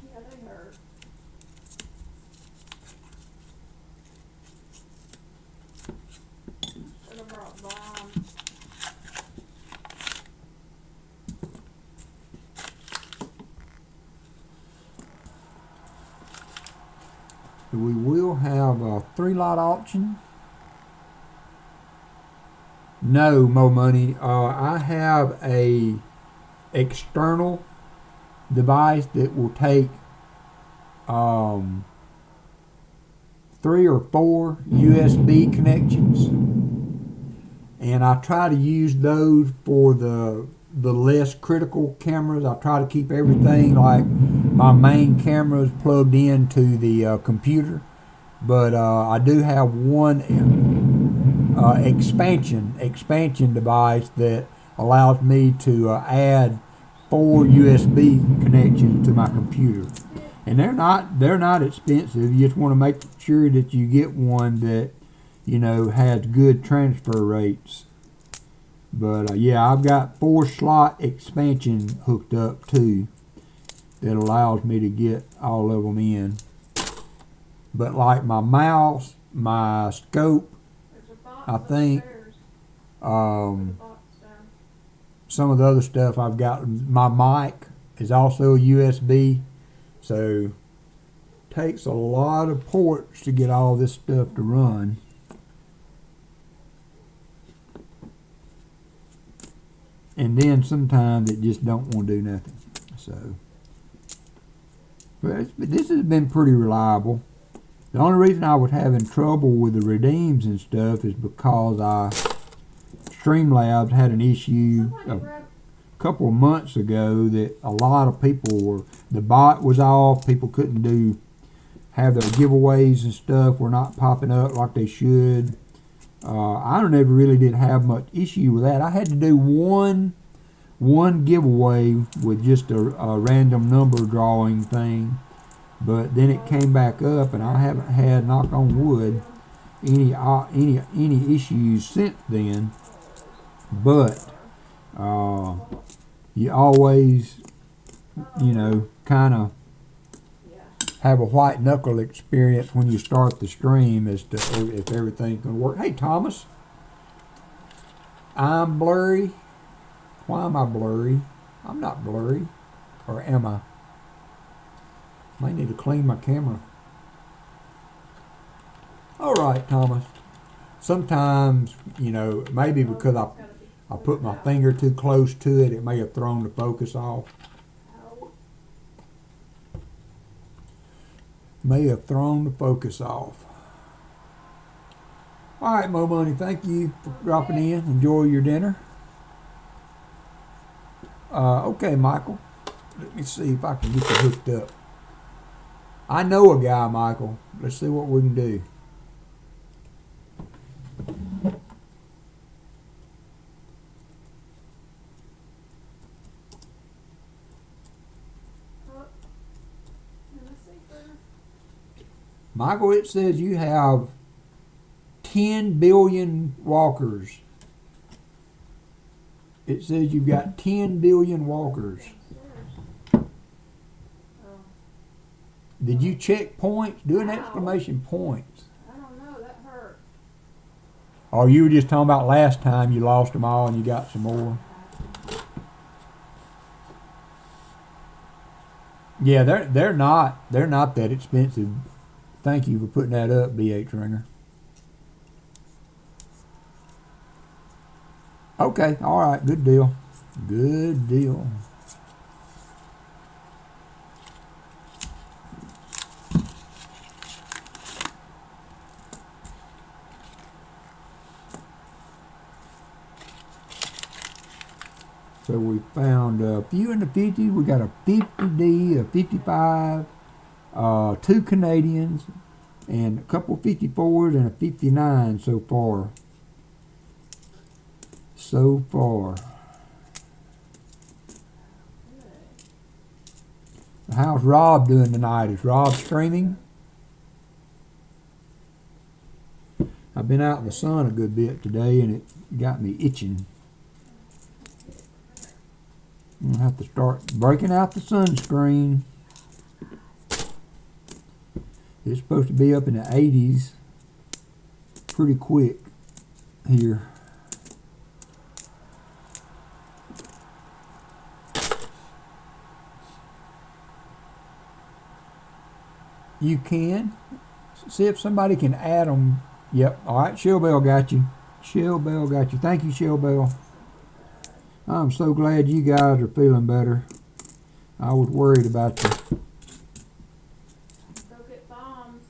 Yeah, they hurt. Should have brought Vaughn. We will have a 3-lot auction. No, Mo Money. I have a external device that will take 3 or 4 USB connections, and I try to use those for the less critical cameras. I try to keep everything like my main camera is plugged into the computer, but I do have one expansion device that allows me to add 4 USB connections to my computer, and they're not expensive. You just want to make sure that you get one that has good transfer rates. But yeah, I've got 4-slot expansion hooked up too that allows me to get all of them in. But like my mouse, my scope, There's a box I think, upstairs. There's a um, box down. some of the other stuff I've got. My mic is also a USB, so takes a lot of ports to get all this stuff to run. And then sometimes it just don't want to do nothing. So, but this has been pretty reliable. The only reason I was having trouble with the redeems and stuff is because Streamlabs had an issue Somebody wrote, a couple of months ago that a lot of people the bot was off. People couldn't have their giveaways and stuff were not popping up like they should. I never really did have much issue with that. I had to do one giveaway with just a random number drawing thing, but then it came back up, and I haven't had, knock on wood, any issues since then. But you always, kind of have a white knuckle experience when you start the stream as to if everything's going to work. Hey, Thomas. I'm blurry. Why am I blurry? I'm not blurry. Or am I? Might need to clean my camera. All right, Thomas. Sometimes, maybe because I put my finger too close to it, it may have thrown the focus off. May have thrown the focus off. All right, Mo Money, thank you for dropping in. Enjoy your dinner. Okay, Michael. Let me see if I can get you hooked up. I know a guy, Michael. Let's see what we can do. Oh, let me see there. Michael, it says you have 10 billion walkers. It says you've got 10 billion walkers. Oh, Did you check points? Do an exclamation points. I don't know, that hurt. Or you were just talking about last time you lost them all and you got some more. Yeah, they're not that expensive. Thank you for putting that up, BH Ringer. Okay, all right, good deal. Good deal. So we found a few in the 50s. We got a 50D, a 55, 2 Canadians, and a couple 54s and a 59 so far. How's Rob doing tonight? Is Rob streaming? I've been out in the sun a good bit today and it got me itching. I'm gonna have to start breaking out the sunscreen. It's supposed to be up in the 80s pretty quick here. You can see if somebody can add them. Yep. All right. Shell Bell got you. Shell Bell got you. Thank you, Shell Bell. I'm so glad you guys are feeling better. I was worried about you. Go get bombs.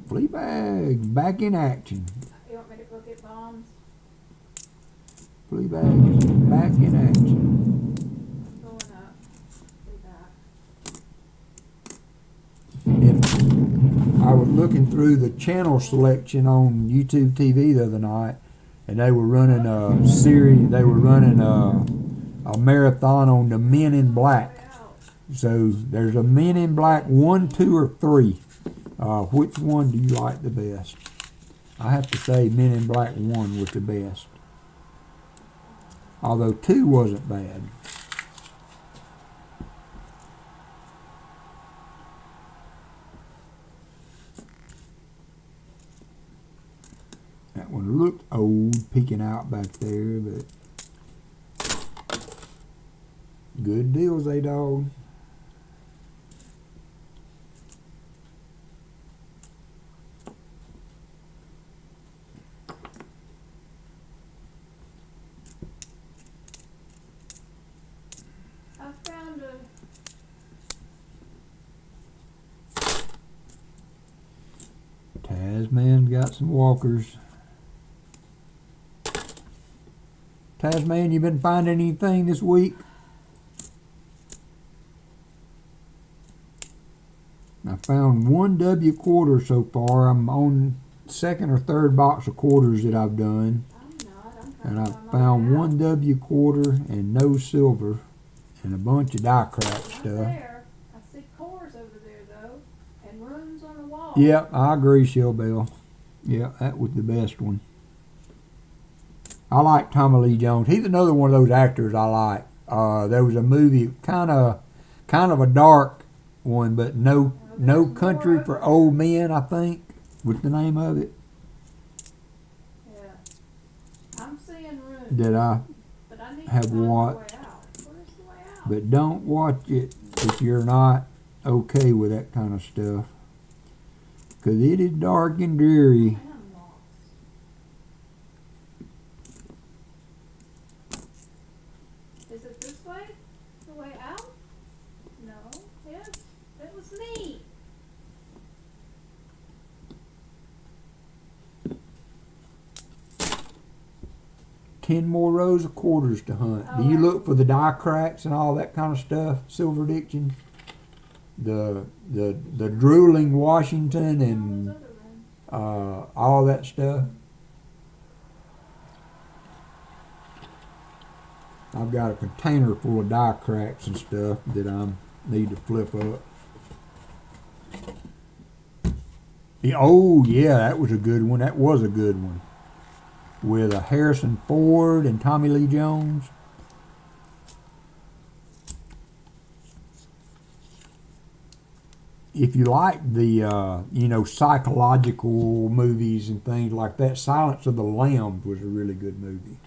Fleabag back in action. You want me to go get bombs? Fleabag back in action. I'm going up. Be back. I was looking through the channel selection on YouTube TV the other night, and they were running a series. They were running a marathon on the Men in Black. So there's a Men in Black 1, 2, or 3. Which one do you like the best? I have to say Men in Black 1 was the best. Although 2 wasn't bad. That one looked old peeking out back there, but good deals, dog. I found a Tasman's got some walkers. Tasman, you been finding anything this week? I found 1 W quarter so far. I'm on second or third box of quarters that I've done. And I found 1 W quarter and no silver and a bunch of die crack stuff. there. I see cores over there though, and runes on the wall. Yep, I agree, Shell Bell. Yep, that was the best one. I like Tommy Lee Jones. He's another one of those actors I like. There was a movie, kind of a dark one, but no Country for Old Men, I think, was the name of it. Yeah. I'm seeing runes. That I But I need have to find the way watched. out. Where's the way out? But don't watch it if you're not okay with that kind of stuff, because it is dark and dreary. I'm lost. Is it this way? The way out? No. Yes. It was me. 10 more rows of quarters to hunt. Do you look for the die cracks and all that kind of stuff, Silver Diction? The drooling Washington and all that stuff? I've got a container full of die cracks and stuff that I need to flip up. Oh yeah, that was a good one. That was a good one. With a Harrison Ford and Tommy Lee Jones. If you like the psychological movies and things like that, Silence of the Lambs was a really good movie.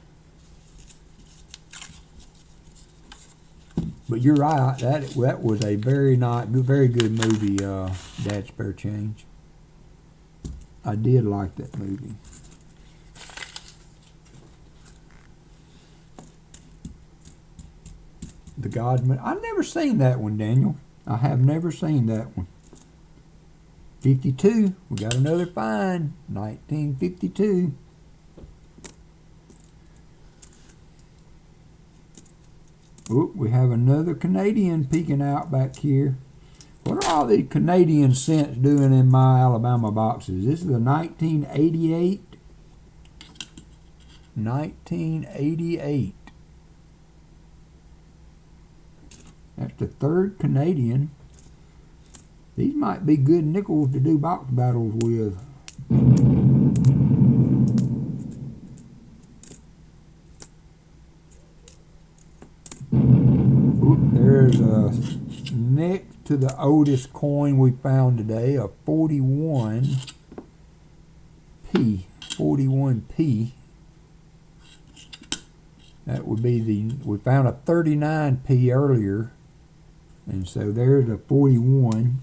But you're right, that was a very good movie, Dad Spare Change. I did like that movie. The Godman. I've never seen that one, Daniel. I have never seen that one. 52. We got another find. 1952. Oop, we have another Canadian peeking out back here. What are all these Canadian cents doing in my Alabama boxes? This is a 1988. 1988. That's the third Canadian. These might be good nickels to do box battles with. Oop, there's a next to the oldest coin we found today, a 41p. 41p. That would be we found a 39p earlier. And so there's a 41.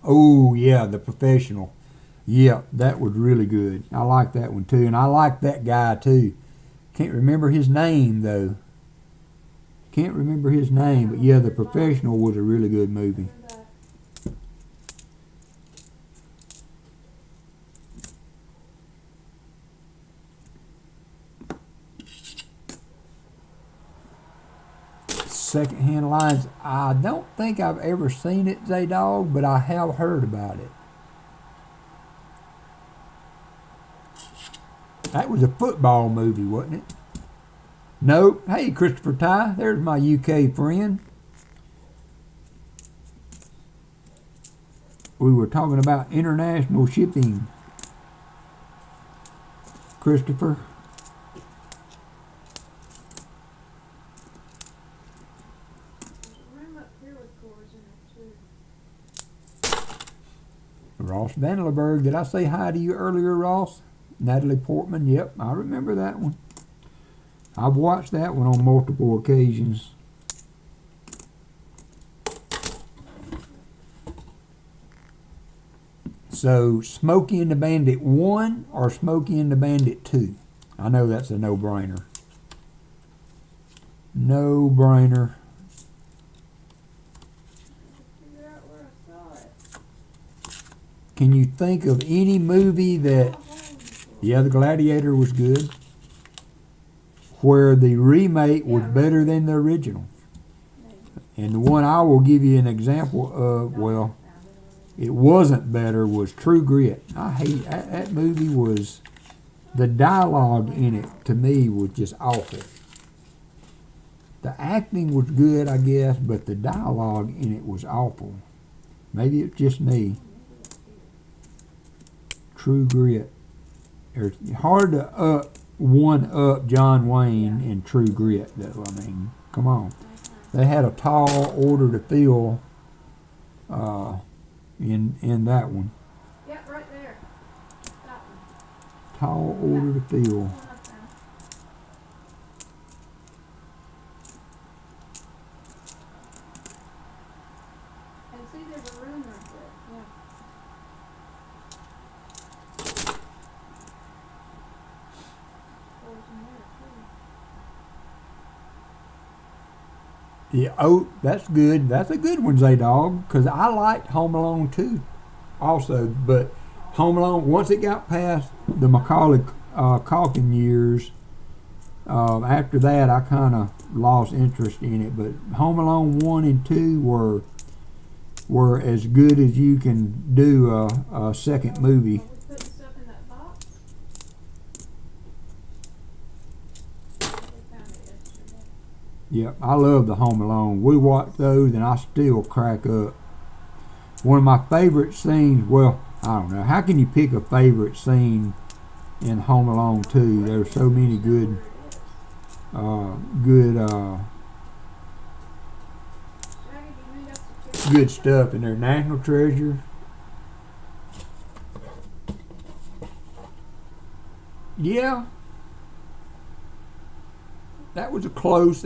Oh yeah, the Professional. Yeah, that was really good. I like that one too. And I like that guy too. Can't remember his name though. Can't remember his name, but yeah, The Professional was a really good movie. Secondhand lines. I don't think I've ever seen it, Zaydog, but I have heard about it. That was a football movie, wasn't it? Nope. Hey, Christopher Ty, there's my UK friend. We were talking about international shipping. Christopher. Ross Vanderberg. Did I say hi to you earlier, Ross? Natalie Portman. Yep, I remember that one. I've watched that one on multiple occasions. So, Smokey and the Bandit 1 or Smokey and the Bandit 2? I know that's a no-brainer. No-brainer. Can you think of any movie that, yeah, The Gladiator was good, where the remake was better than the original? And the one I will give you an example of, well, it wasn't better, was True Grit. I hate that movie. Was the dialogue in it, to me, was just awful. The acting was good, I guess, but the dialogue in it was awful. Maybe it's just me. True Grit. It's hard to one-up John Wayne in True Grit, though. I mean, come on. They had a tall order to fill in that one. Yep, right there. That one. Tall order to fill. And see, there's a room right there. Yeah. Yeah, oh, that's good. That's a good one, Zaydog, because I liked Home Alone 2 also, but Home Alone, once it got past the Macaulay Culkin years, after that I kind of lost interest in it. But Home Alone 1 and 2 were as good as you can do a second movie. Are we putting stuff in that box? We found it yesterday. Yep, I love the Home Alone. We watch those and I still crack up. One of my favorite scenes, well, I don't know, how can you pick a favorite scene in Home Alone 2? There's so many good Shaggy, do you need us to check? good stuff in there. National Treasure. Yeah. That was close.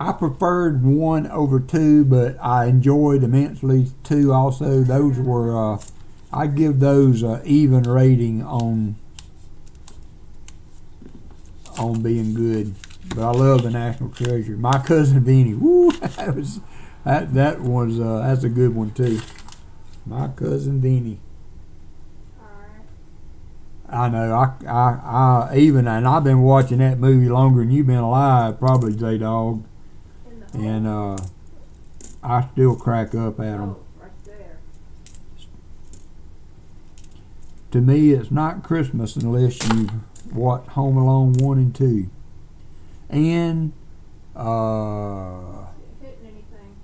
I preferred 1 over 2, but I enjoyed immensely 2 also. Those were, I'd give those an even rating on being good. But I love the National Treasure. My Cousin Vinny, woo, that's a good one too. My Cousin Vinny. Alright. I know, I even, and I've been watching that movie longer than you've been alive, probably, J-Dog. In the hole. And I still crack up at them. Oh, right there. To me, it's not Christmas unless you watch Home Alone 1 and 2. And Hitting anything.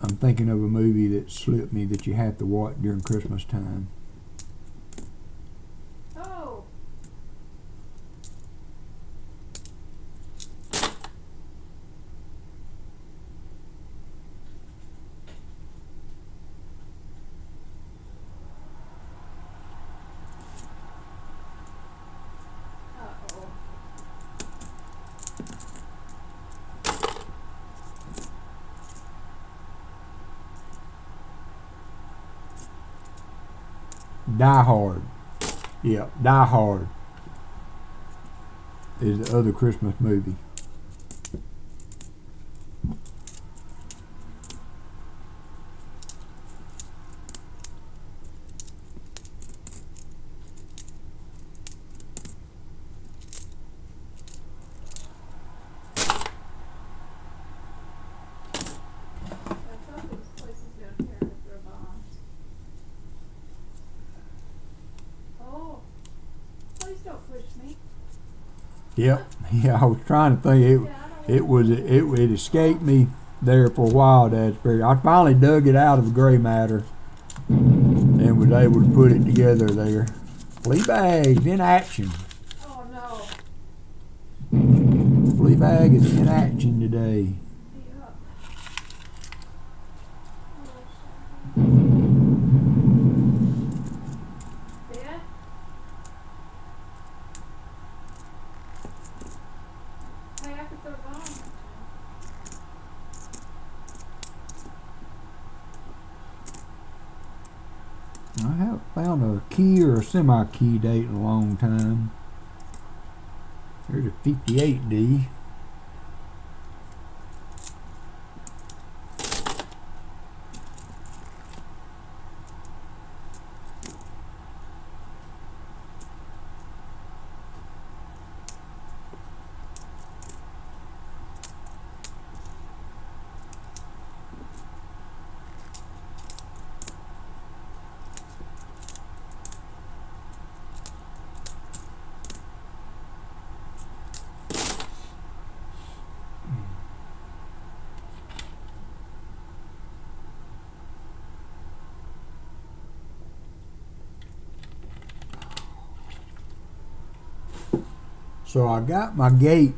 I'm thinking of a movie that slipped me that you have to watch during Christmas time. Oh! Uh-oh. Die Hard. Yeah, Die Hard is the other Christmas movie. I thought there was places down here to throw bombs. Oh! Please don't push me. Yep. Yeah, I was trying to think. It escaped me there for a while. I finally dug it out of the gray matter and was able to put it together there. Fleabag in action. Oh no. Fleabag is in action today. Be up. Oh, Dad? Hey, I could throw bombs at I haven't found a key or a semi-key date in a long time. There's a 58D. So I got my gate.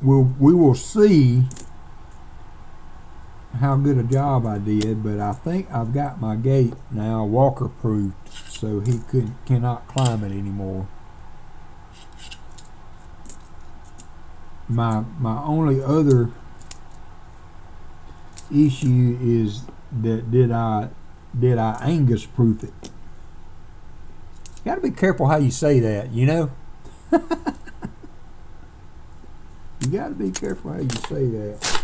We will see how good a job I did, but I think I've got my gate now Walker proofed, so he cannot climb it anymore. My only other issue is that did I Angus proof it? You got to be careful how you say that, you know. got to be careful how you say that.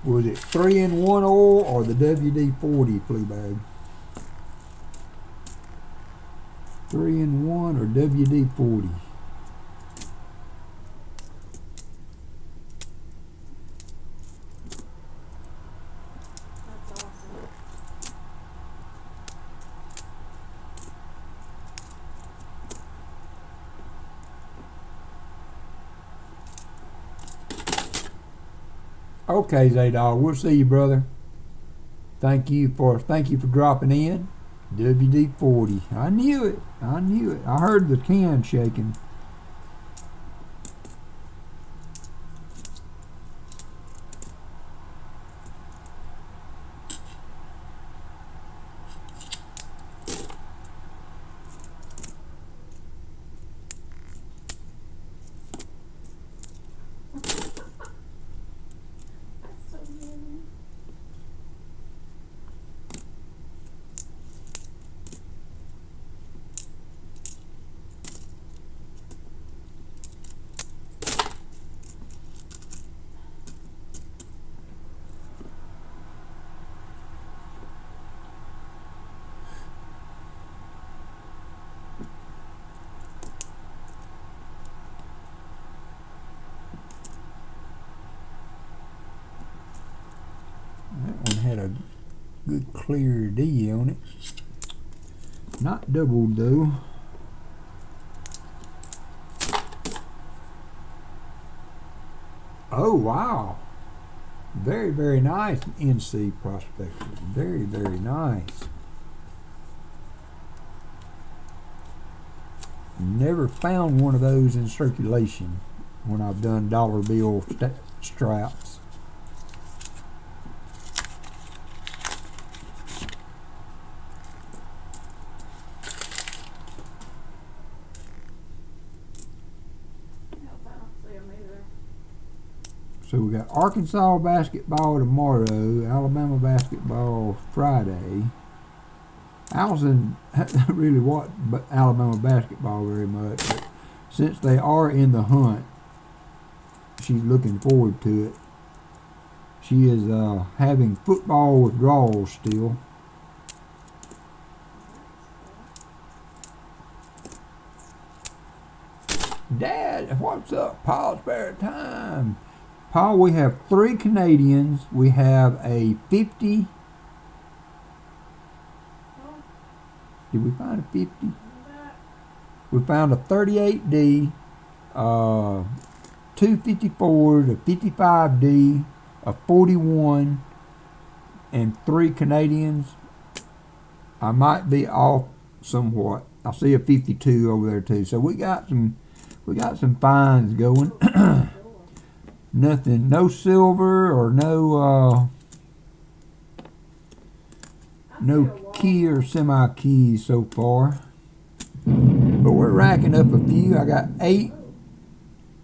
Was it 3-in-1 oil or the WD-40 flea bag? 3-in-1 or WD-40? That's awesome. Okay, Zaydog, we'll see you, brother. Thank you for dropping in. WD-40. I knew it. I heard the can shaking. That's so mean. That one had a good clear D on it. Not doubled though. Oh wow. Very, very nice NC prospector. Very, very nice. Never found one of those in circulation when I've done dollar bill straps. Nope, I don't see 'em either. So we got Arkansas basketball tomorrow, Alabama basketball Friday. Allison doesn't really watch Alabama basketball very much, but since they are in the hunt, she's looking forward to it. She is having football withdrawals still. Dad, what's up? Paul, spare time. Paul, we have 3 Canadians. We have a 50. Oh, Did we find a 50? look at that. We found a 38D, 2 54s, a 55D, a 41, and 3 Canadians. I might be off somewhat. I see a 52 over there too. So we got some finds going. Nothing, no silver or no key or semi-keys so far. But we're racking up a few. I got 8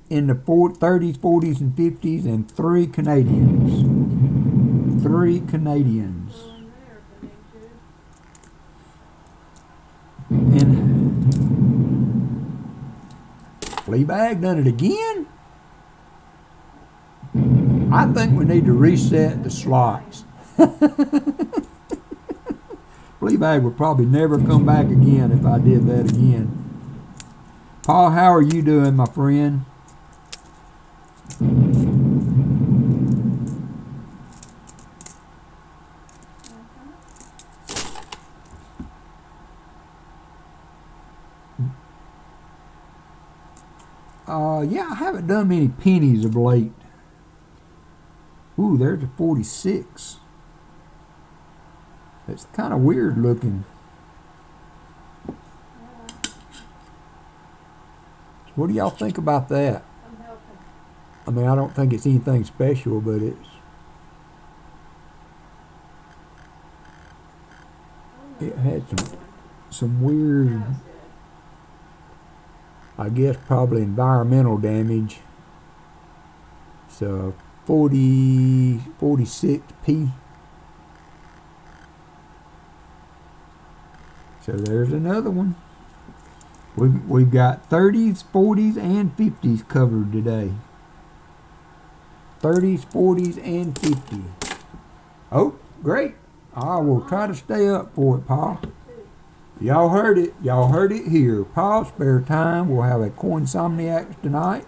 in the 30s, 40s, and 50s, and 3 Canadians. 3 Canadians. One there if I need to. And Fleabag done it again? I think we need to reset the slots. Fleabag would probably never come back again if I did that again. Paul, how are you doing, my friend? Yeah, I haven't done many pennies of late. Ooh, there's a 46. It's kind of weird looking. What do y'all think about that? I'm helping. I mean, I don't think it's anything special, but it had some weird. I guess probably environmental damage. So 46p. So there's another one. We've got 30s, 40s, and 50s covered today. 30s, 40s, and 50s. Oh, great. I will try to stay up for it, Pa. Y'all heard it. Y'all heard it here. Pa, spare time. We'll have a Coinsomniacs tonight.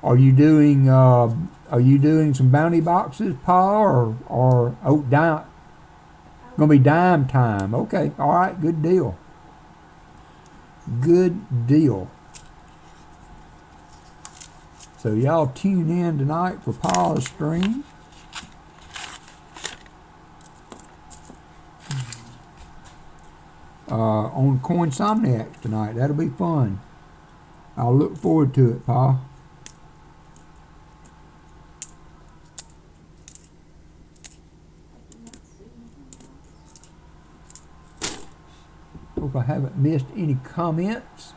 Are you doing some bounty boxes, Pa, or dime? Gonna be dime time. Okay, all right, good deal. Good deal. So y'all tune in tonight for Pa's stream. On Coinsomniacs tonight. That'll be fun. I'll look forward to it, Pa. Hope I haven't missed any comments.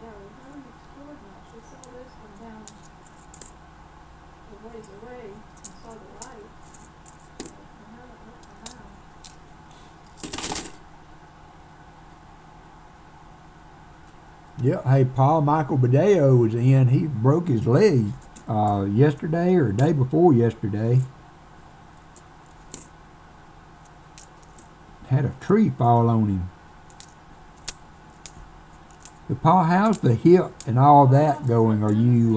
Yeah, we haven't explored much. We saw this one down a ways away and saw the light. So we haven't looked around. Yeah, hey, Pa, Michael Badeo was in. He broke his leg yesterday or day before yesterday. Had a tree fall on him. But Pa, how's the hip and all that going? Are you,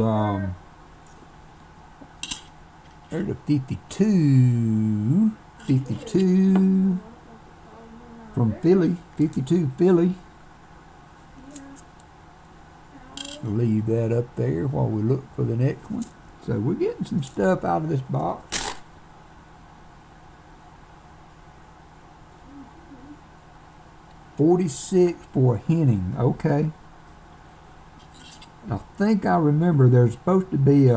there's a 52 from Philly, 52 Philly. We'll leave that up there while we look for the next one. So we're getting some stuff out of this box. $46 for Henning. Okay. I think I remember there's supposed to be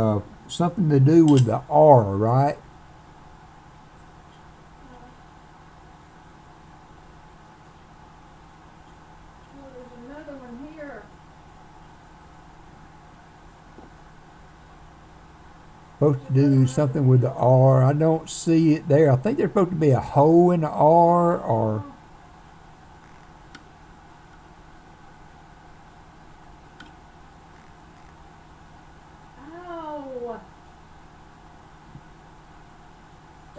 something to do with the R, right? Well, there's another one here. Supposed to do something with the R. I don't see it there. I think there's supposed to be a hole in the R or... Ow!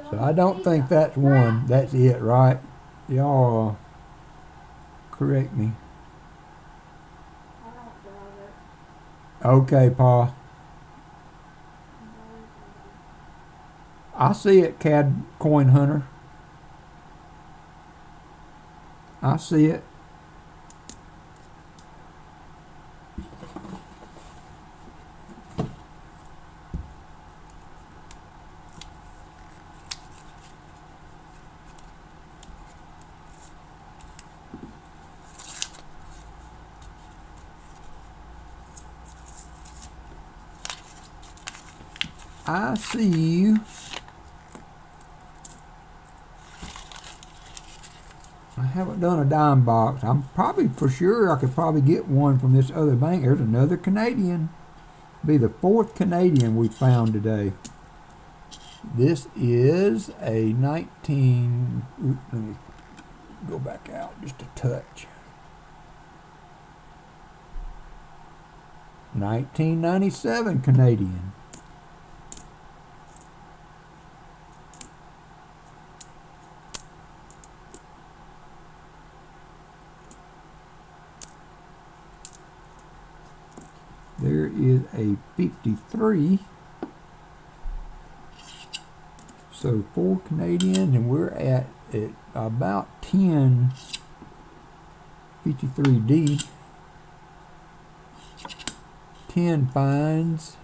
So I don't think that's one. That's it, right? Y'all correct me. I don't doubt it. Okay, Pa. I see it, CAD Coin Hunter. I see it. I see you. I haven't done a dime box. I'm probably for sure I could probably get one from this other bank. There's another Canadian. Be the 4th Canadian we found today. This is a 19. Let me go back out just a touch. 1997 Canadian. There is a 53. So 4 Canadian, and we're at about 10 53D. 10 finds.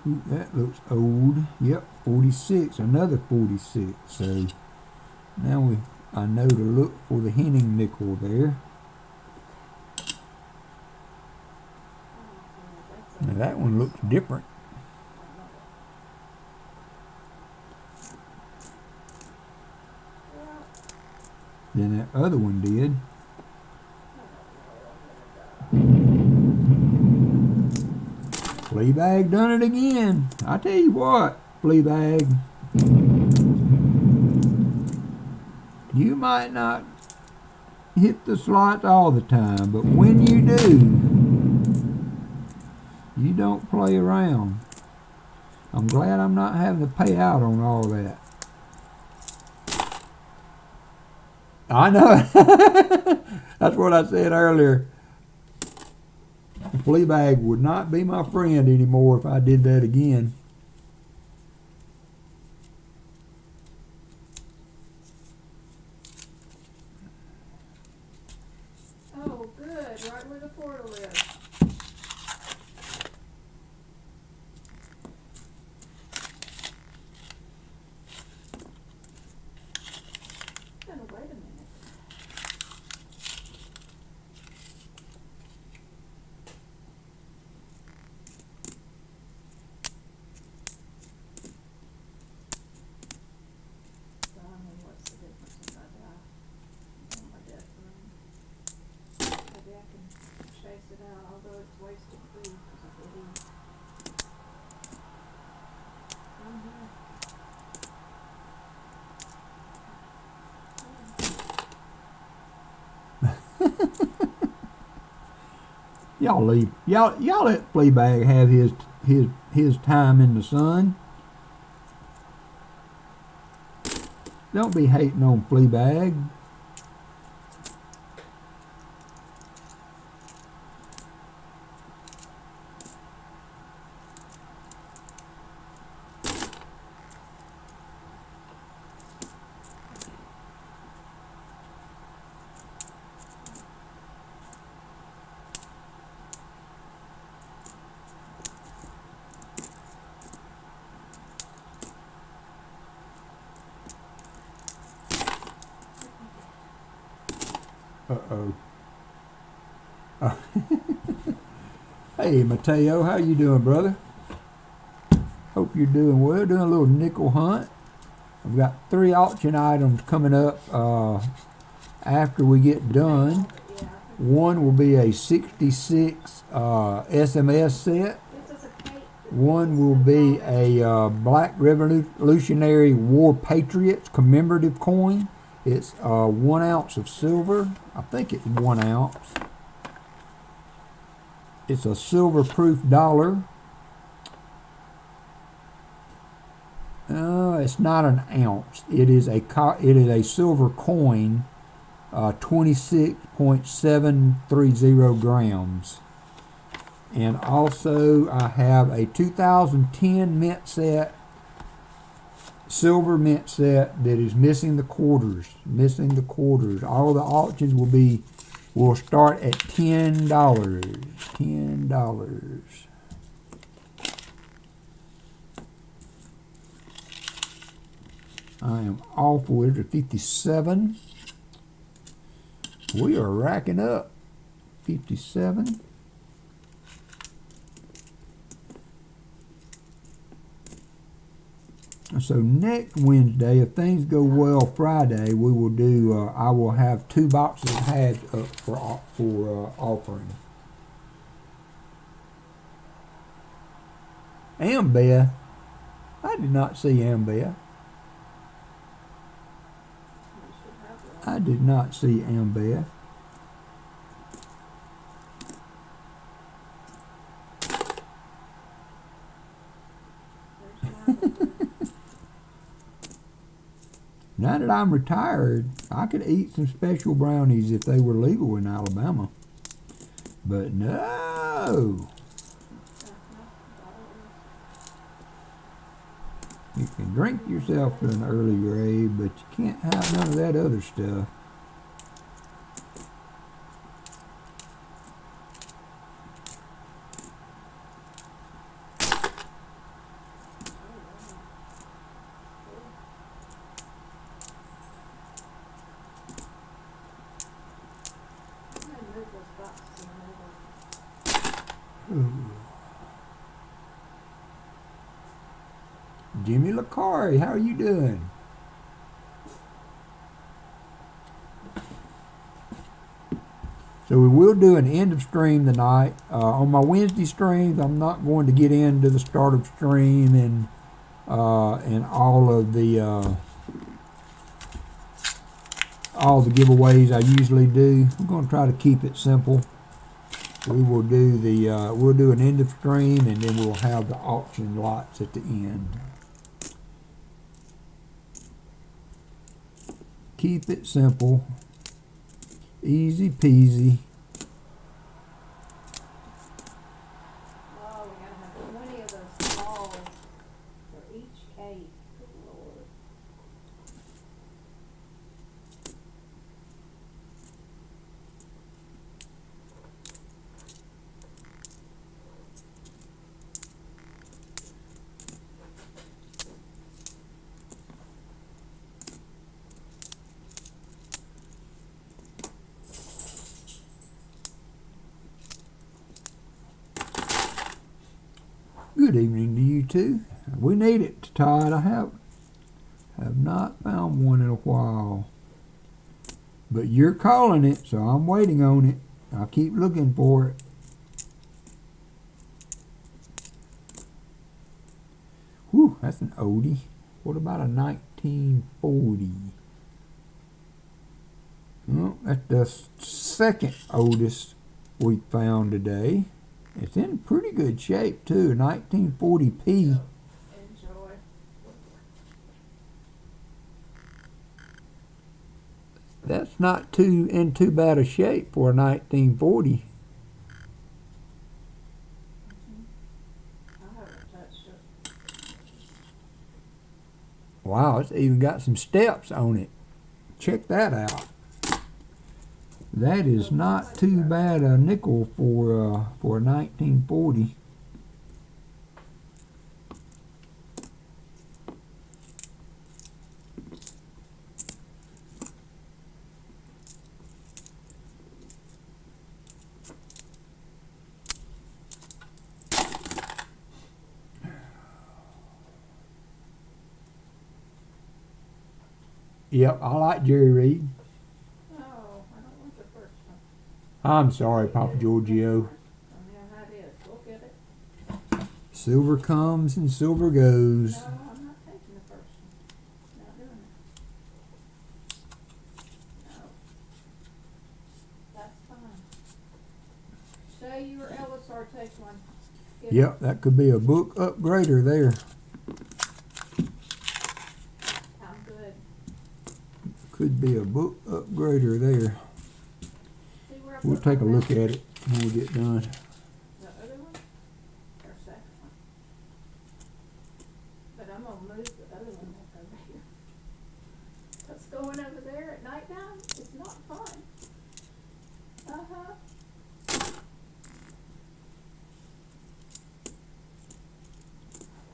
Ooh, that looks old. Yep, 46, another 46. So now I know to look for the Henning nickel there. Now that one looks different. Than that other one did. Fleabag done it again. I tell you what, Fleabag, you might not hit the slots all the time, but when you do, you don't play around. I'm glad I'm not having to pay out on all that. I know. That's what I said earlier. Fleabag would not be my friend anymore if I did that again. Oh, good. Right where the portal is. Gonna wait a minute. So, I mean, what's the difference if I die on my death room? Maybe I can chase it out, although it's wasted food because I did eat. I'm here. Y'all leave. Y'all let Fleabag have his time in the sun. Don't be hating on Fleabag. Uh-oh. Hey, Mateo, how you doing, brother? Hope you're doing well. Doing a little nickel hunt. I've got 3 auction items coming up after we get done. Yeah. One will be a 66 SMS set. This is a cake. One will be a Black Revolutionary War Patriots commemorative coin. It's 1 ounce of silver. I think it's 1 ounce. It's a silver-proof dollar. It's not an ounce. It is a silver coin, 26.730 grams. And also, I have a 2010 mint set, silver mint set that is missing the quarters. All the auctions will start at $10. $10. I am awful with it at 57. We are racking up. 57. So next Wednesday, if things go well Friday, we will do, I will have 2 boxes of hads up for offering. Ambeth. I did not see Ambeth. I did not see Ambeth. Now that I'm retired, I could eat some special brownies if they were legal in Alabama. But no! You can drink yourself to an early grave, but you can't have none of that other stuff. Jimmy Lacari, how are you doing? So we will do an end of stream tonight. On my Wednesday streams, I'm not going to get into the start of stream and all the giveaways I usually do. I'm going to try to keep it simple. We will do we'll do an end of stream, and then we'll have the auction lots at the end. Keep it simple, easy peasy. Oh, we gotta have 20 of those balls for each cake. Good Lord. Good evening to you too. We need it, Todd. I have not found one in a while. But you're calling it, so I'm waiting on it. I'll keep looking for it. Whew, that's an oldie. What about a 1940? Well, that's the second oldest we found today. It's in pretty good shape too, 1940p. Enjoy. That's not in too bad a shape for a 1940. I haven't touched it. Wow, it's even got some steps on it. Check that out. That is not too bad a nickel for a 1940. Yep, I like Jerry Reed. Oh, I don't want the first one. I'm sorry, Papa Giorgio. Oh, yeah, that is. We'll get it. Silver comes and silver goes. No, I'm not taking the first one. Not doing it. No. That's fine. Say you or Ellis or take one. Get it. Yep, that could be a book upgrader there. I'm good. Could be a book upgrader there. See where I We'll put take a my look mouse? at it when we get done. The other one? Or second one? But I'm gonna move the other one back over here. What's going over there at nighttime? It's not fun. Uh-huh.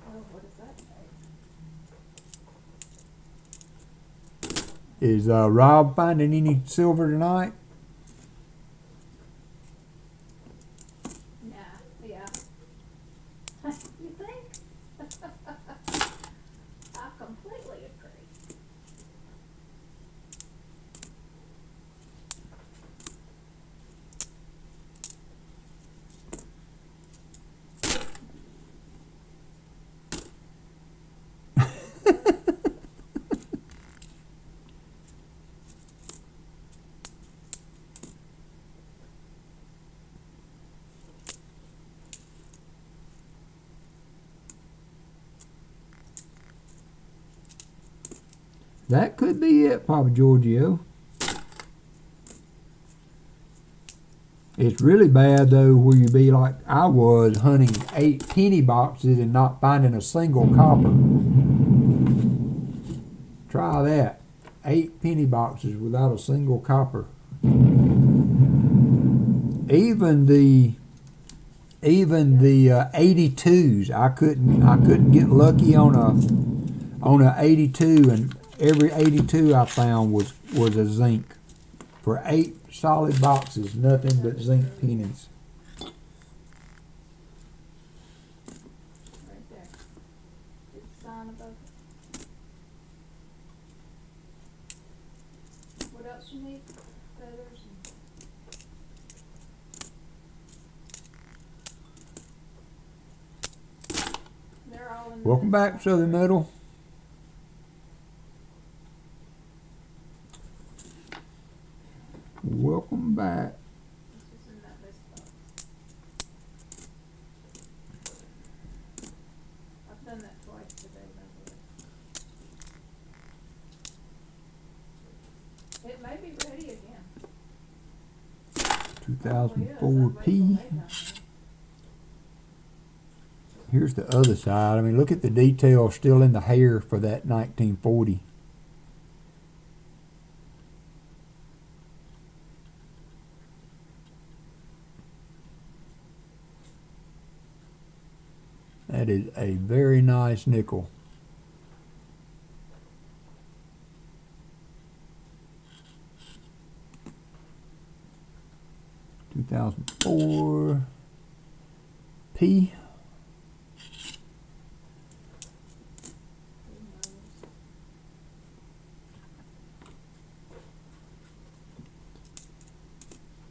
Oh, what does that say? Is Rob finding any silver tonight? Nah, yeah. You think? I completely agree. That could be it, Papa Giorgio. It's really bad though where you be like I was hunting 8 penny boxes and not finding a single copper. Try that. 8 penny boxes without a single copper. Even the 82s, I couldn't get lucky on a 82, and every 82 I found was a zinc. For 8 solid boxes, nothing but zinc pennies. Right there. It's signed line above it. What else you need? Feathers and. They're all in the Welcome mess back, box. Southern Metal. Welcome back. This is in that mess box. I've done that twice today, by the way. It may be ready again. Probably is. 2004 P. I've waited all day. Here's the other side. I mean, look at the detail still in the hair for that 1940. That is a very nice nickel. $2004 P.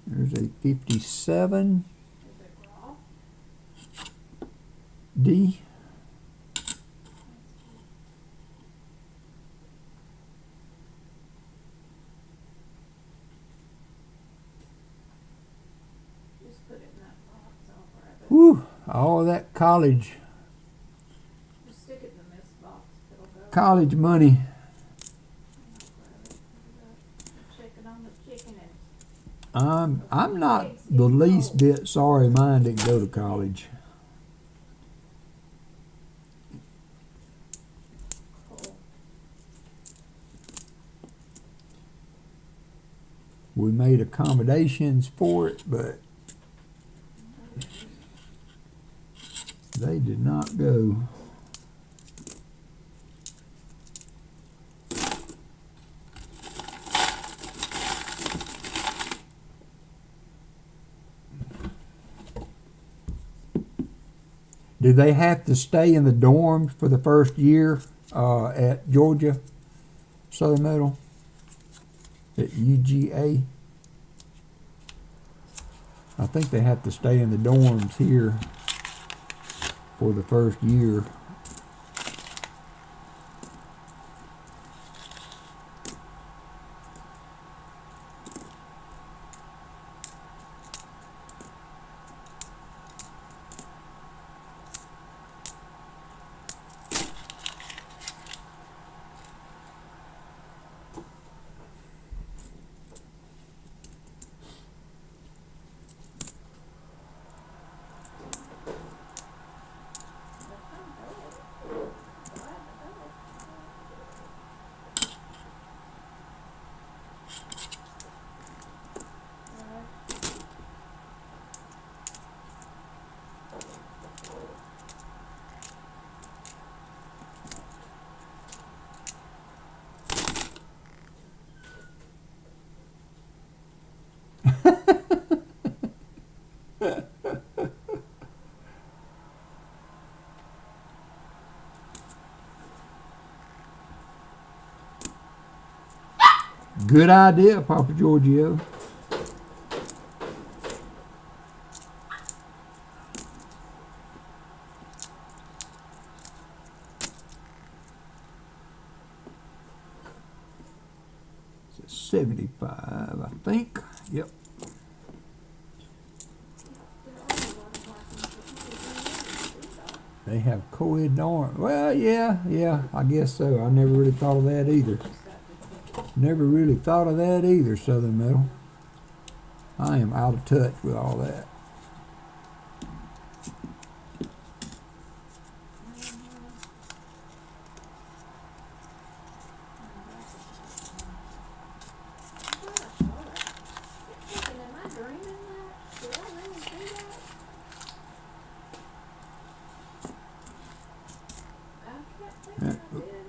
There's a 57 Is it raw? D. Just put it in that box. I'll grab it. Whew, all that college Just stick it in the mess box. It'll go. college money. Checking on the chicken and I'm not the least bit sorry mine didn't go to college. coal. We made accommodations for it, but they did not go. Do they have to stay in the dorms for the first year at Georgia Southern Metal? At UGA? I think they have to stay in the dorms here for the first year. Good idea, Papa Giorgio. It's a 75, I think. Yep. They have co-ed dorm. Well, yeah, I guess so. I never really thought of that either. Never really thought of that either, Southern Metal. I am out of touch with all that.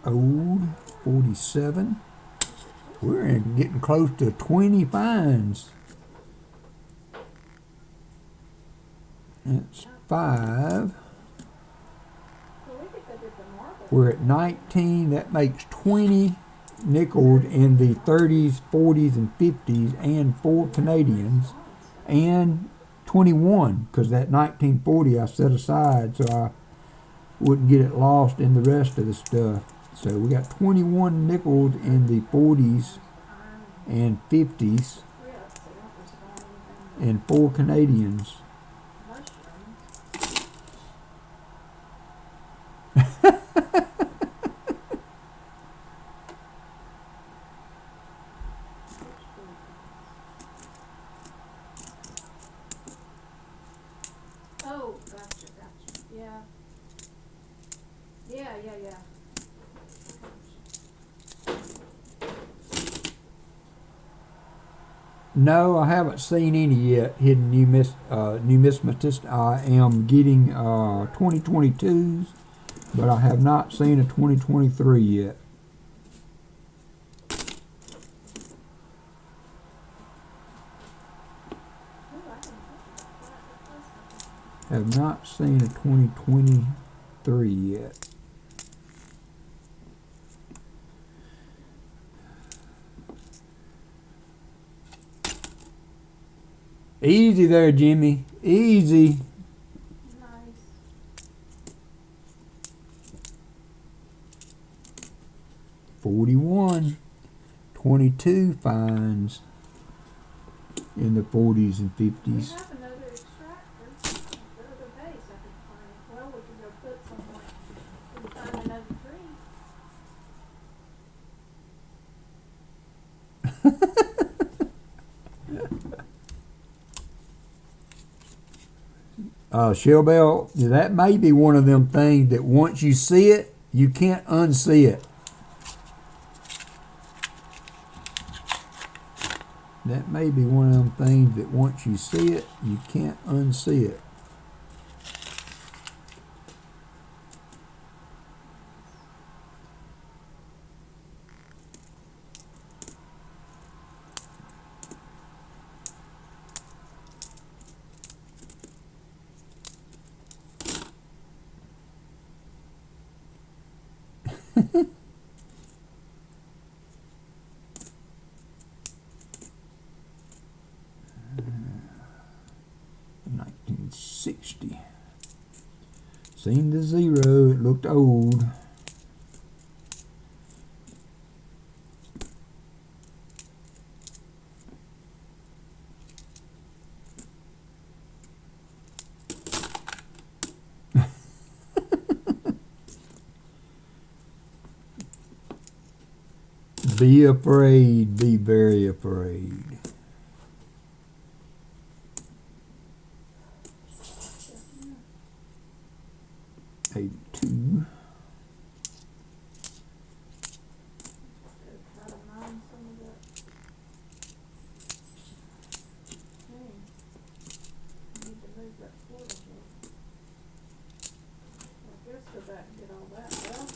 Old 47. We're getting close to 20 fines. That's 5. Well, we could go did the marble. We're at 19. That makes 20 nickeled in the 30s, 40s, and 50s, and 4 Canadians, and 21, because that 1940 I set aside so I wouldn't get it lost in the rest of the stuff. So we got 21 nickels in the 40s and 50s, and 4 Canadians. Oh, gotcha. Yeah. Yeah. No, I haven't seen any yet. Hidden numismatist. I am getting 2022s, but I have not seen a 2023 yet. Have not seen a 2023 yet. Easy there, Jimmy. Easy. Nice. 41. 22 finds in the 40s and We 50s. have another extractor. The other base I could find. Well, we could go put somewhere. We can find another tree. Shellbell, that may be one of them things that once you see it, you can't unsee it. That may be one of them things that once you see it, you can't unsee it. $1960. Seen the zero, it looked old. Be afraid, be very afraid. $82. Try to mine some of that. Okay. Need to move that portal here. Well, I guess go back and get all that. Well,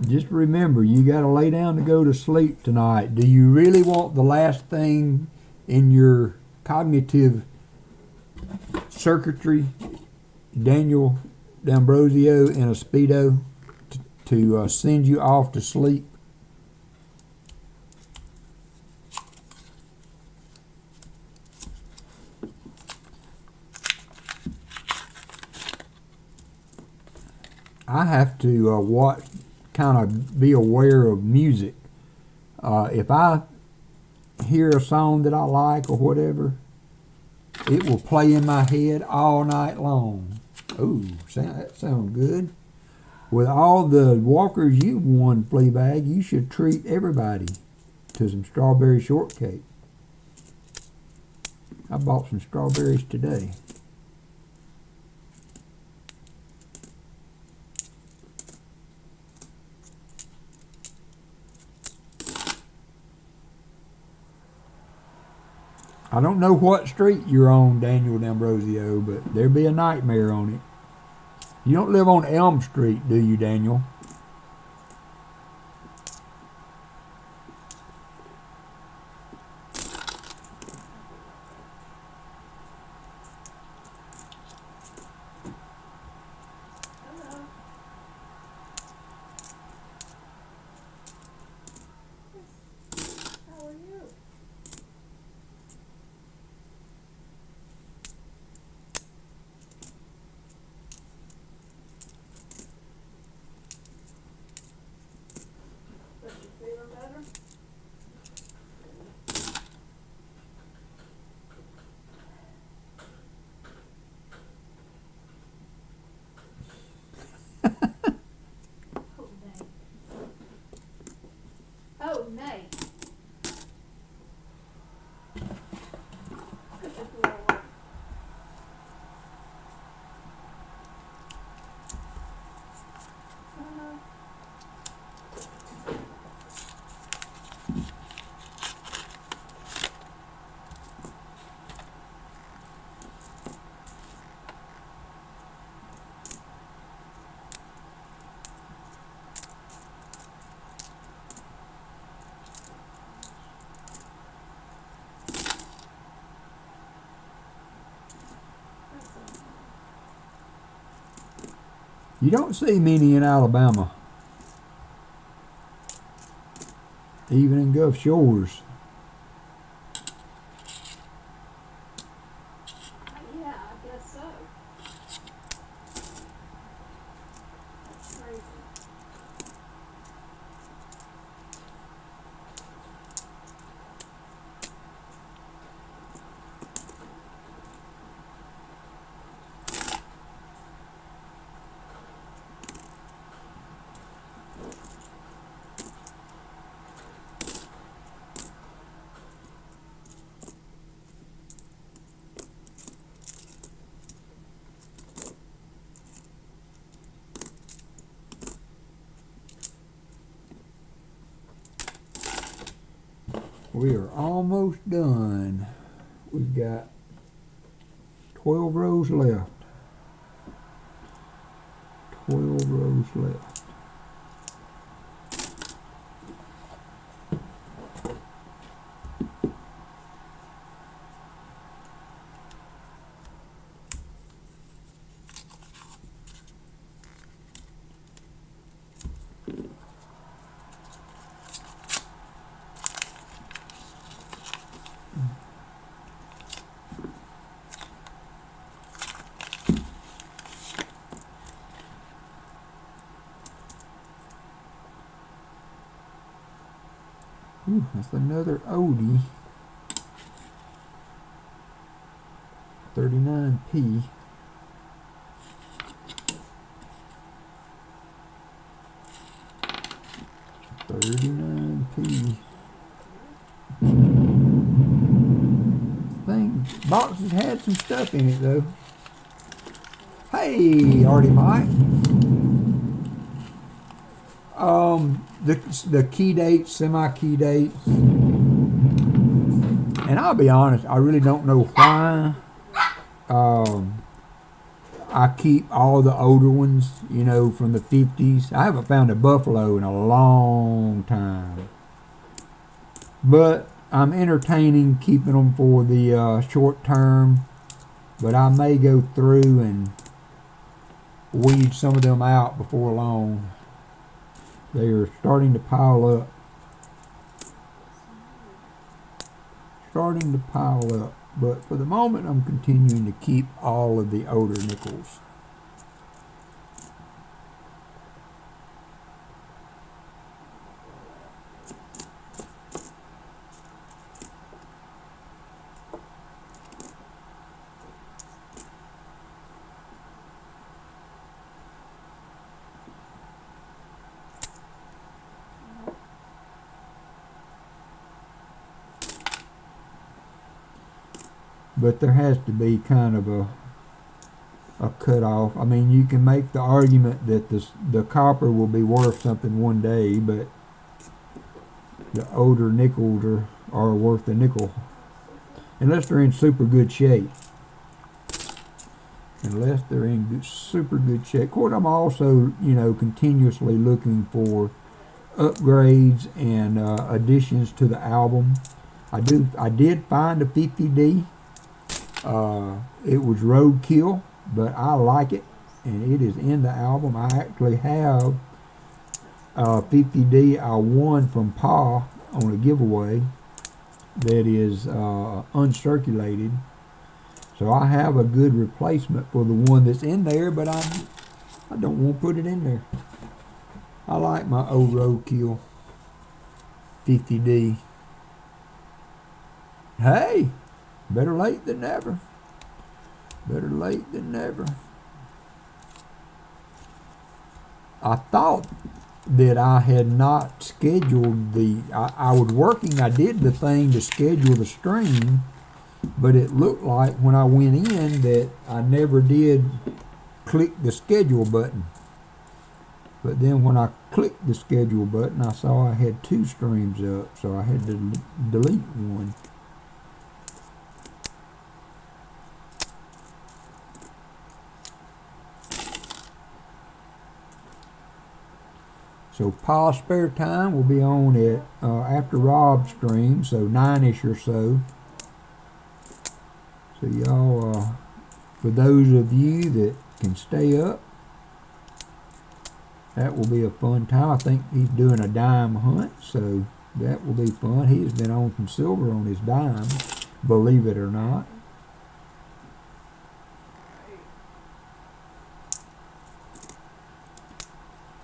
Just remember, you got to lay down to go to sleep tonight. Do you really want the last thing in your cognitive circuitry, Daniel D'Ambrosio in a Speedo, to send you off to sleep? I have to kind of be aware of music. If I hear a song that I like or whatever, it will play in my head all night long. Ooh, that sounds good. With all the Walkers you won, Fleabag, you should treat everybody to some strawberry shortcake. I bought some strawberries today. I don't know what street you're on, Daniel D'Ambrosio, but there'd be a nightmare on it. You don't live on Elm Street, do you, Daniel? You don't see many in Alabama, even in Gulf Shores. Yeah, I guess so. That's crazy. We are almost done. We've got 12 rows left. 12 rows left. Ooh, that's another Odie. 39p. Thing boxes had some stuff in it though. Hey, Artie Mike. The key dates, semi-key dates, and I'll be honest, I really don't know why. I keep all the older ones, you know, from the 50s. I haven't found a Buffalo in a long time, but I'm entertaining keeping them for the short term. But I may go through and weed some of them out before long. They are starting to pile up. But for the moment, I'm continuing to keep all of the older nickels. But there has to be kind of a cutoff. I mean, you can make the argument that the copper will be worth something one day, but the older nickels are worth a nickel. Unless they're in super good shape. Super good shape. Of course, I'm also, you know, continuously looking for upgrades and additions to the album. I did find a 50D. It was roadkill, but I like it, and it is in the album. I actually have a 50D I won from Pa on a giveaway that is uncirculated. So I have a good replacement for the one that's in there, but I don't want to put it in there. I like my old roadkill 50D. Hey! Better late than never. Better late than never. I thought that I had not scheduled I was working, I did the thing to schedule the stream, but it looked like when I went in that I never did click the schedule button. But then when I clicked the schedule button, I saw I had 2 streams up, so I had to delete one. So Pa's Spare Time will be on at after Rob's stream, so 9ish or so. So y'all, for those of you that can stay up, That will be a fun time. I think he's doing a dime hunt, so that will be fun. He has been on some silver on his dime, believe it or not.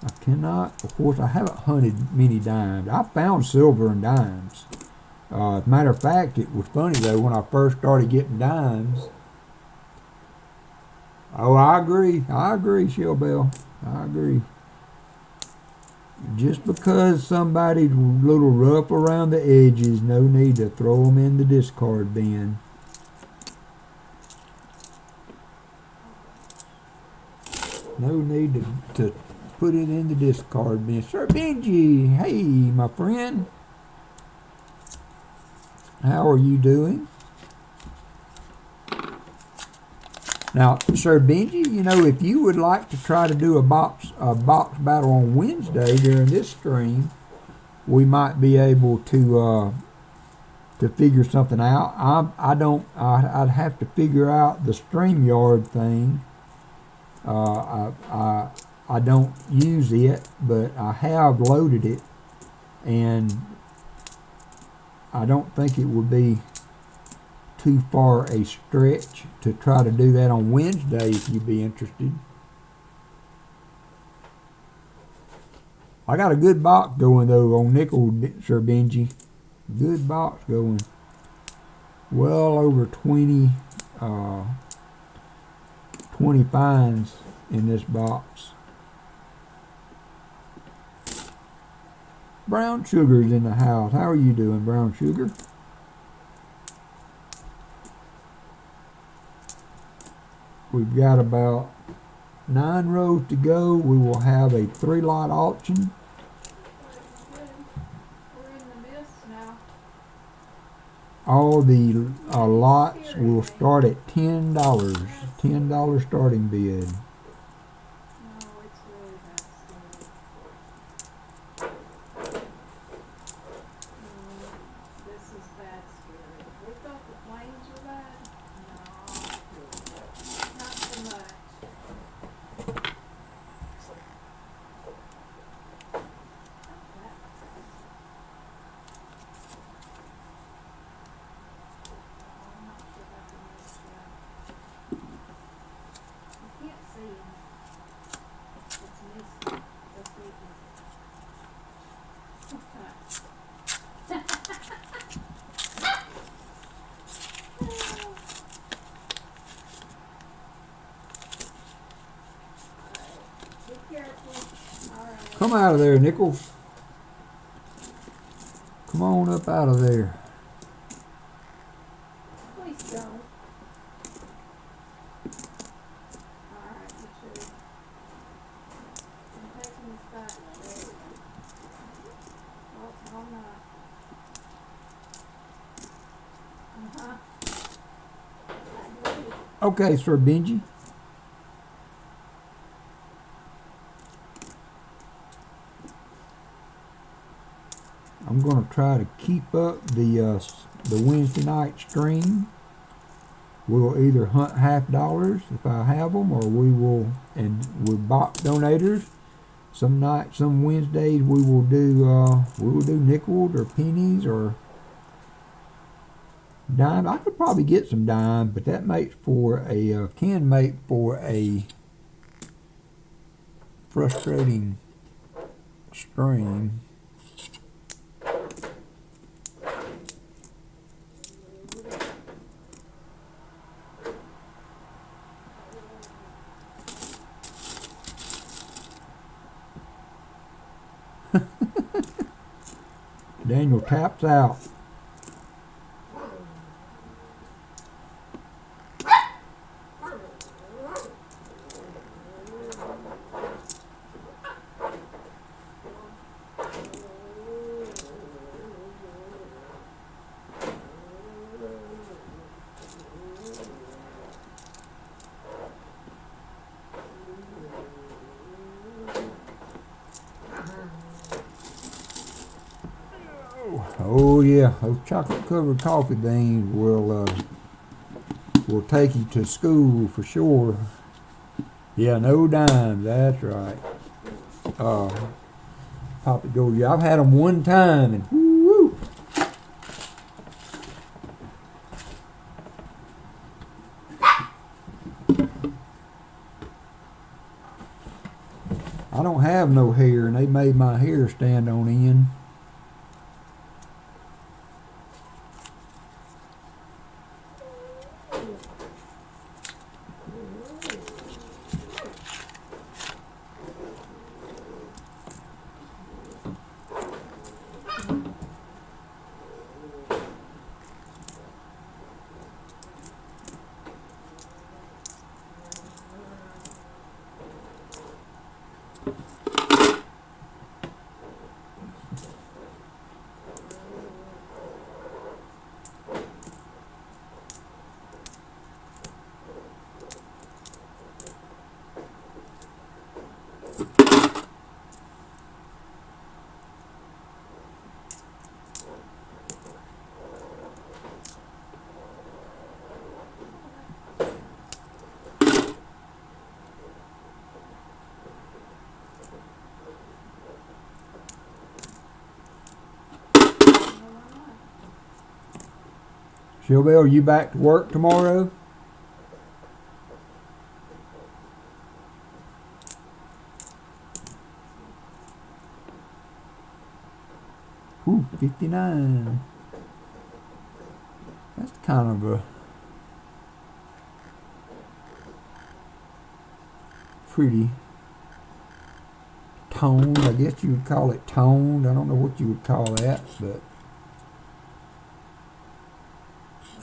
I cannot, of course, I haven't hunted many dimes. I found silver and dimes. As a matter of fact, it was funny though, when I first started getting dimes. Oh, I agree, Shellbell. I agree. Just because somebody's a little rough around the edges, no need to throw them in the discard bin. No need to put it in the discard bin. Sir Benji, hey, my friend. How are you doing? Now, Sir Benji, you know, if you would like to try to do a box battle on Wednesday during this stream, we might be able to figure something out. I'd have to figure out the StreamYard thing. I don't use it, but I have loaded it, and I don't think it would be too far a stretch to try to do that on Wednesday if you'd be interested. I got a good box going though on nickel, Sir Benji. Good box going. Well over 20 finds in this box. Brown Sugar's in the house. How are you doing, Brown Sugar? We've got about 9 rows to go. We will have a 3-lot auction. We're in the midst now. All the lots will start at $10. $10 starting bid. No, it's really that scary. This is that scary. We thought the planes were bad. No, not so much. I'm not sure about the next guy. You can't see him. It's misty. That's big. Be careful. All right. Come out of there, Nichols. Come on up out of there. Please don't. Alright, you two. I'm taking this back. There we go. Oh, I'm not. Okay, Sir Benji. I'm going to try to keep up the Wednesday night stream. We'll either hunt $50 if I have them, or we will, and with box donators. Some nights, some Wednesdays, we will do nickel or pennies or dime. I could probably get some dime, but that makes for a can make for a frustrating stream. Daniel taps out. Oh yeah, those chocolate covered coffee beans will take you to school for sure. Yeah, no dimes, that's right. Papa George. I've had them one time and woo. I don't have no hair, and they made my hair stand on end. Shelby, are you back to work tomorrow? Ooh, 59. That's kind of a pretty toned. I guess you would call it toned. I don't know what you would call that, but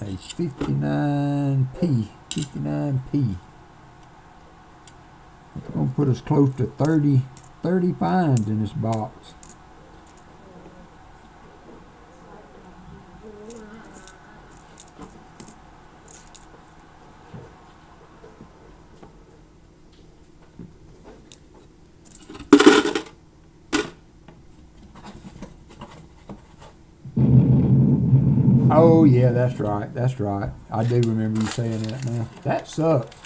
a 59P. 59P. It's going to put us close to 30 finds in this box. Oh yeah, that's right. That's right. I do remember you saying that now. That sucked.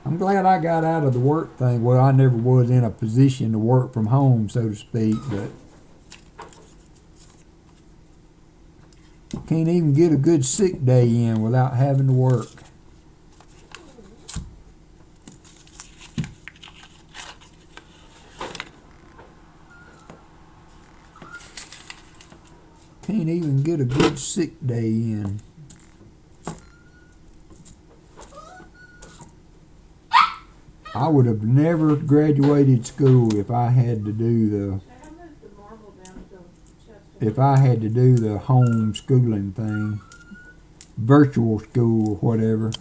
I'm glad I got out of the work thing. Well, I never was in a position to work from home, so to speak, but can't even get a good sick day in without having to work. Can't even get a good sick day in. I would have never graduated school if I had to do the home schooling thing, virtual school or whatever.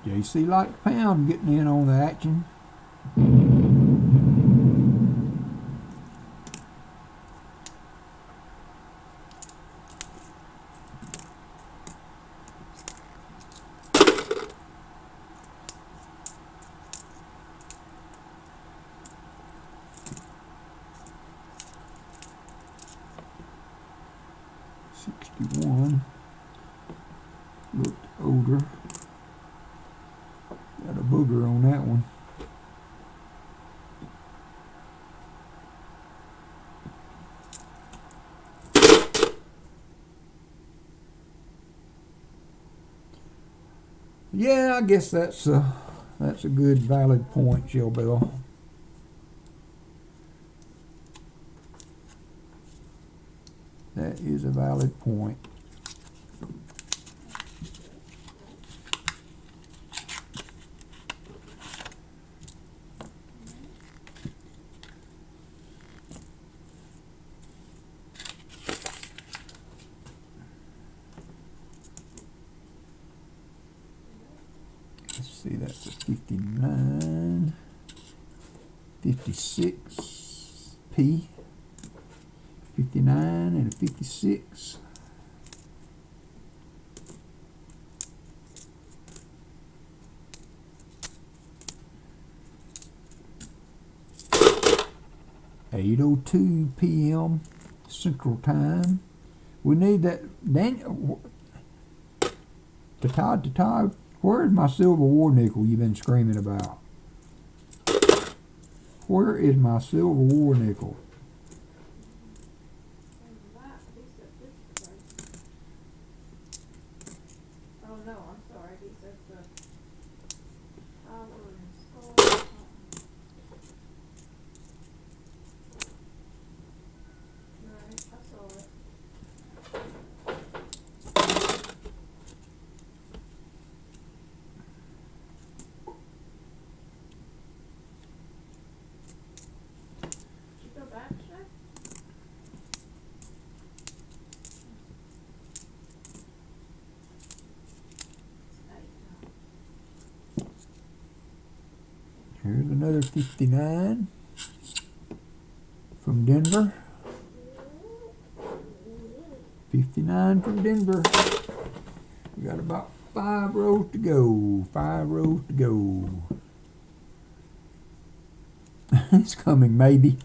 JC like Pound getting in on the action. '61 looked older. Got a booger on that one. Yeah, I guess that's a good valid point, Shellbell. That is a valid point. Let's see, that's a 59, 56P. 59 and a 56. (8:02 p.m. Central Time). We need that. Daniel, Todd, where is my silver war nickel you've been screaming about? Where is my silver war nickel? Oh no, I'm sorry. He said the power installed. Right, I saw it. Did you go back, Shay? Here's another 59 from Denver. 59 from Denver. We got about 5 rows to go. 5 rows to go. It's coming, maybe.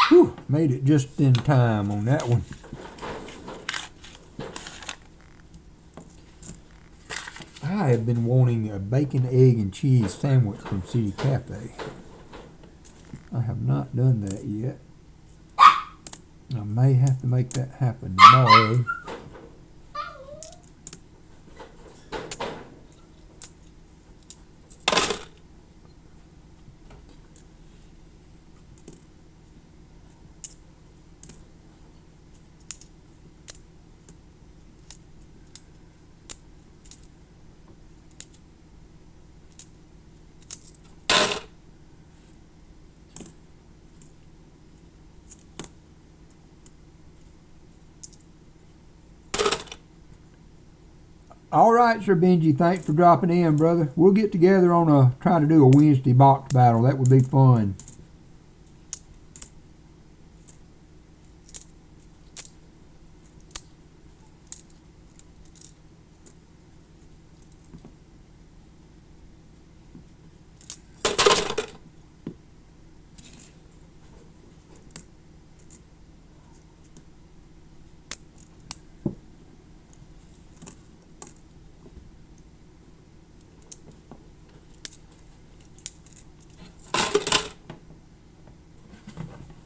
Whew, made it just in time on that one. I have been wanting a bacon, egg, and cheese sandwich from City Cafe. I have not done that yet. I may have to make that happen tomorrow. All right, Sir Benji, thanks for dropping in, brother. We'll get together on try to do a Wednesday box battle. That would be fun.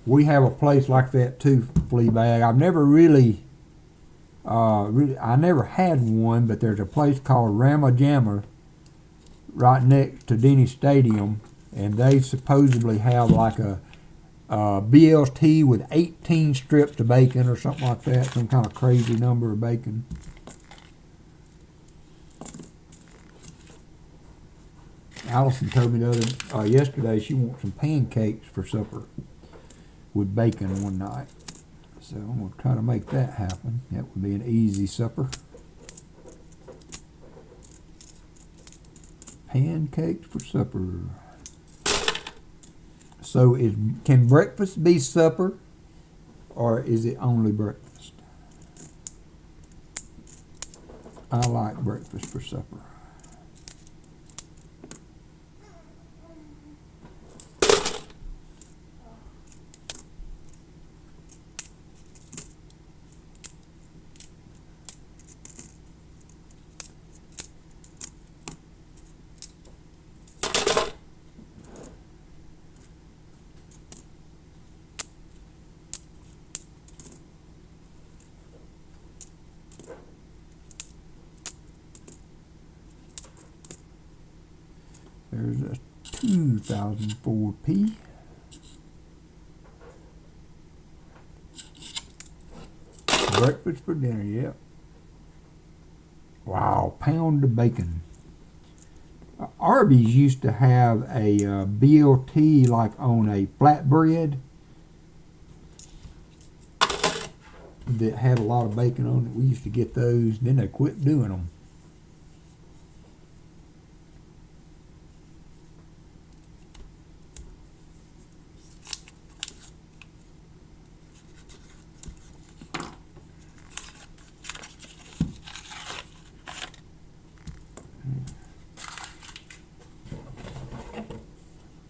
We have a place like that too, Fleabag. I've never really, I never had one, but there's a place called Rama Jammer right next to Denny Stadium, and they supposedly have like a BLT with 18 strips of bacon or something like that, some kind of crazy number of bacon. Allison told me yesterday she wants some pancakes for supper with bacon one night. So I'm going to try to make that happen. That would be an easy supper. Pancakes for supper. So can breakfast be supper, or is it only breakfast? I like breakfast for supper. There's a 2004P. Breakfast for dinner, yep. Wow, pound of bacon. Arby's used to have a BLT like on a flatbread that had a lot of bacon on it. We used to get those, then they quit doing them.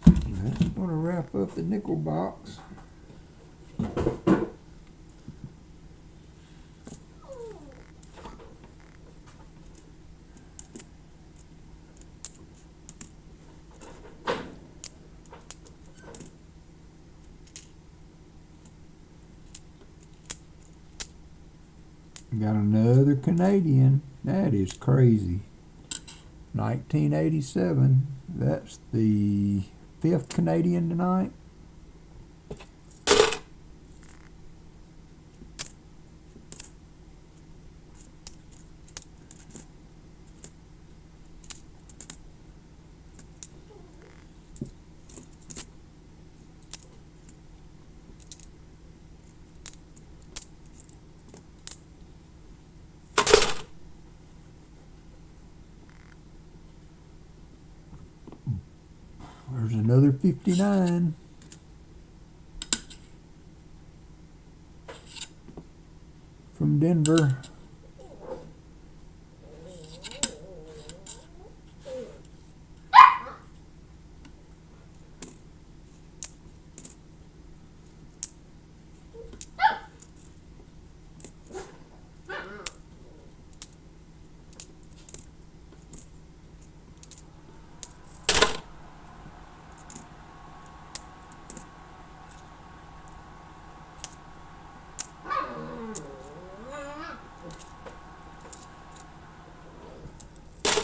I'm going to wrap up the nickel box. Got another Canadian. That is crazy. 1987. That's the 5th Canadian tonight. There's another 59. From Denver.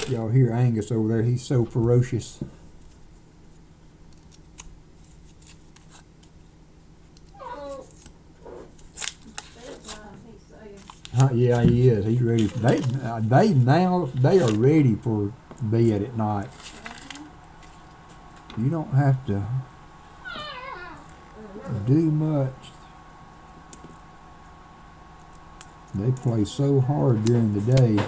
Y'all hear Angus over there, he's so ferocious. Yeah, he is. He's ready. They are ready for bed at night. You don't have to do much. They play so hard during the day.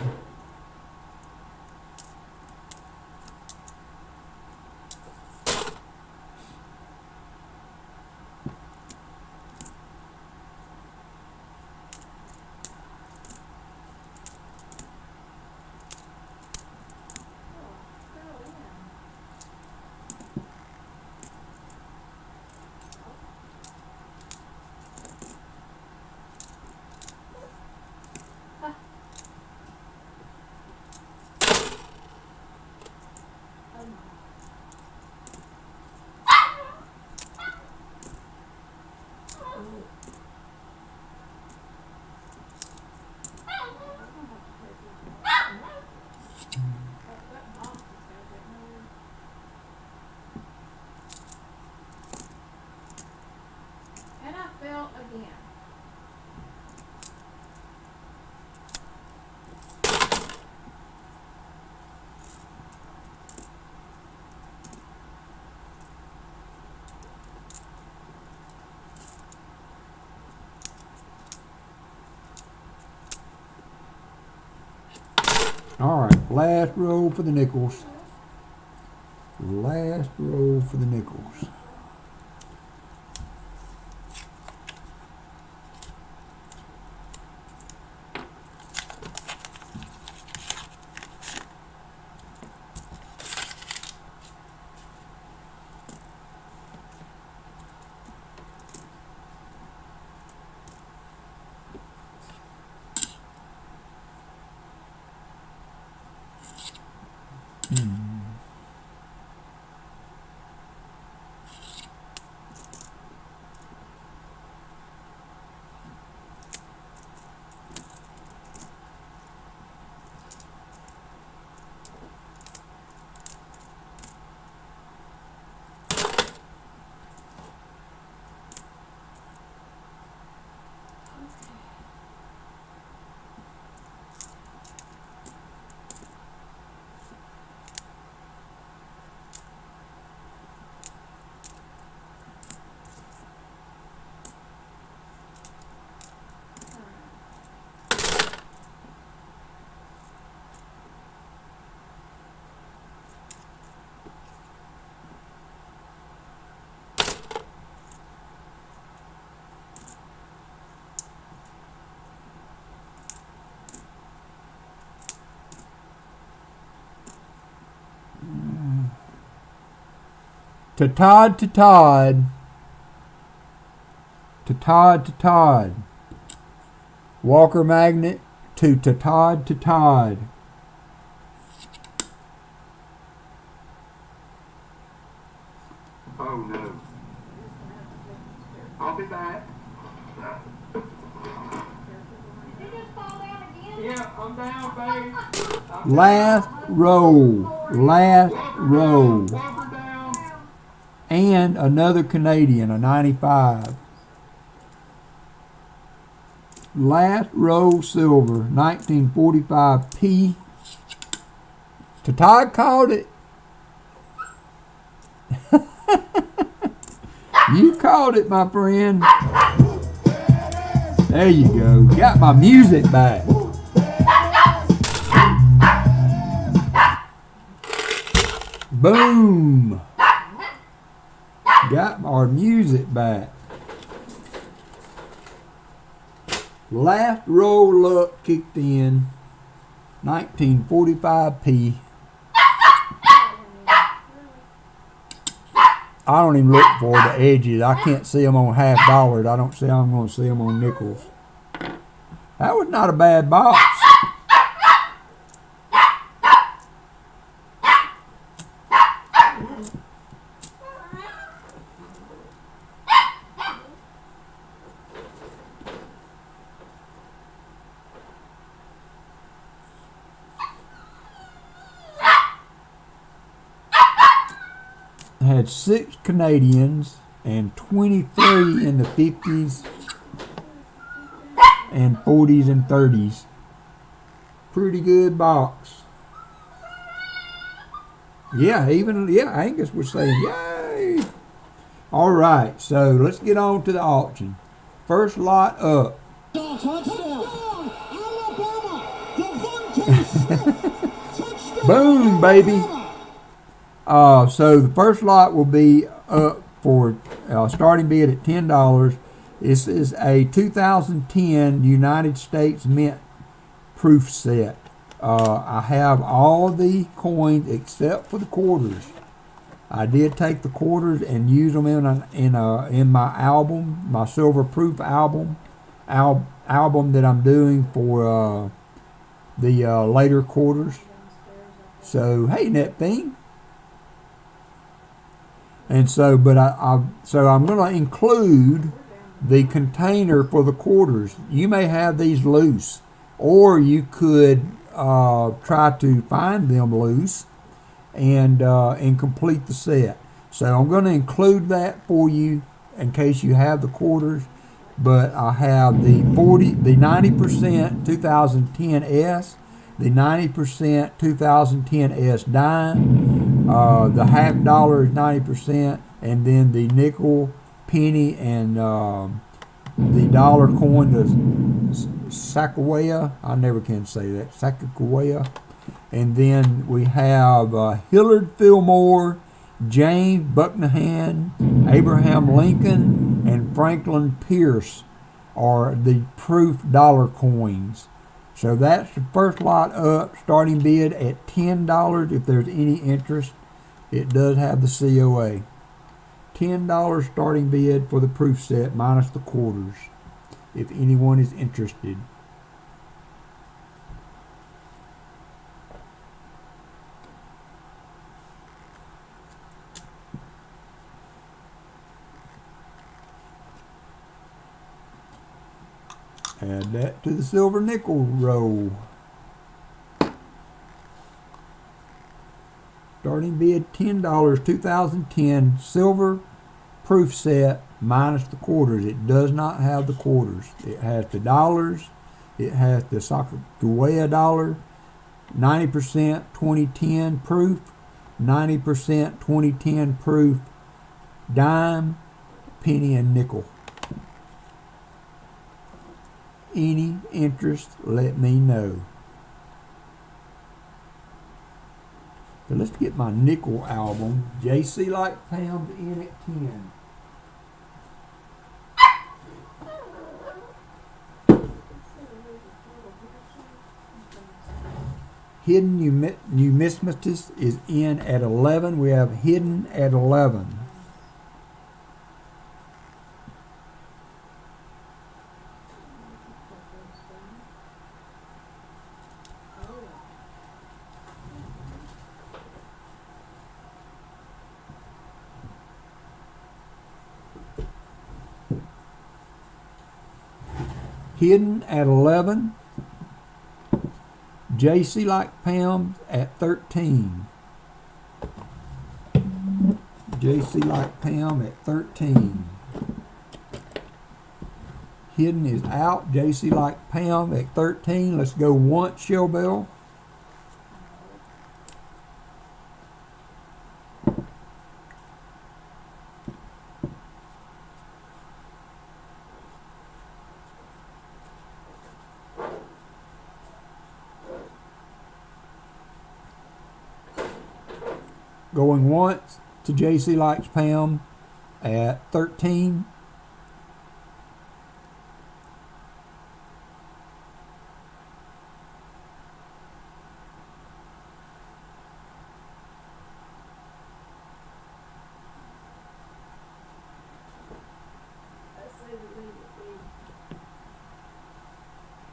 And I fell again. Alright, last roll for the nickels. Last roll for the nickels. To Todd, to Todd. To Todd, to Todd. WalkerMagnet to Todd, to Todd. Oh no. I'll be back. Did you just fall down again? Yeah, I'm down, babe. Last row. Last row. Walker down. And another Canadian, a 95. Last row silver, 1945 P. To Todd called it. You called it, my friend. There you go. Got my music back. Boom. Got our music back. Last row luck kicked in. 1945 P. I don't even look for the edges. I can't see them on half dollars. I don't see I'm going to see them on nickels. That was not a bad box. Had 6 Canadians and 23 in the 50s and 40s and 30s. Pretty good box. Yeah, Angus was saying yay. All right, so let's get on to the auction. First lot up. Touchdown, Alabama. Devontae Smith. Boom, baby. So the first lot will be up for starting bid at $10. This is a 2010 United States Mint proof set. I have all the coins except for the quarters. I did take the quarters and use them in my album, my silver proof album that I'm doing for the later quarters. So hey, Net Thing. And so, but I'm going to include the container for the quarters. You may have these loose, or you could try to find them loose and complete the set. So I'm going to include that for you in case you have the quarters. But I have the 90% 2010S, the 90% 2010S dime. The half dollar is 90%, and then the nickel, penny, and the dollar coin, the Sacagawea. I never can say that. Sacagawea. And then we have Hillard Fillmore, James Bucknahan, Abraham Lincoln, and Franklin Pierce are the proof dollar coins. So that's the first lot up, starting bid at $10 if there's any interest. It does have the COA. $10 starting bid for the proof set minus the quarters, if anyone is interested. Add that to the silver nickel row. Starting bid $10, 2010 silver proof set minus the quarters. It does not have the quarters. It has the dollars. It has the Sacagawea dollar, 90% 2010 proof, 90% 2010 proof dime, penny, and nickel. Any interest, let me know. So let's get my nickel album. JC like pounds in at 10. Hidden numismatist is in at 11. We have hidden at 11. Hidden at 11. JC like pounds at 13. JC like pound at 13. Hidden is out. JC like pound at 13. Let's go once, Shell Bell. Going once to JC likes pound at 13.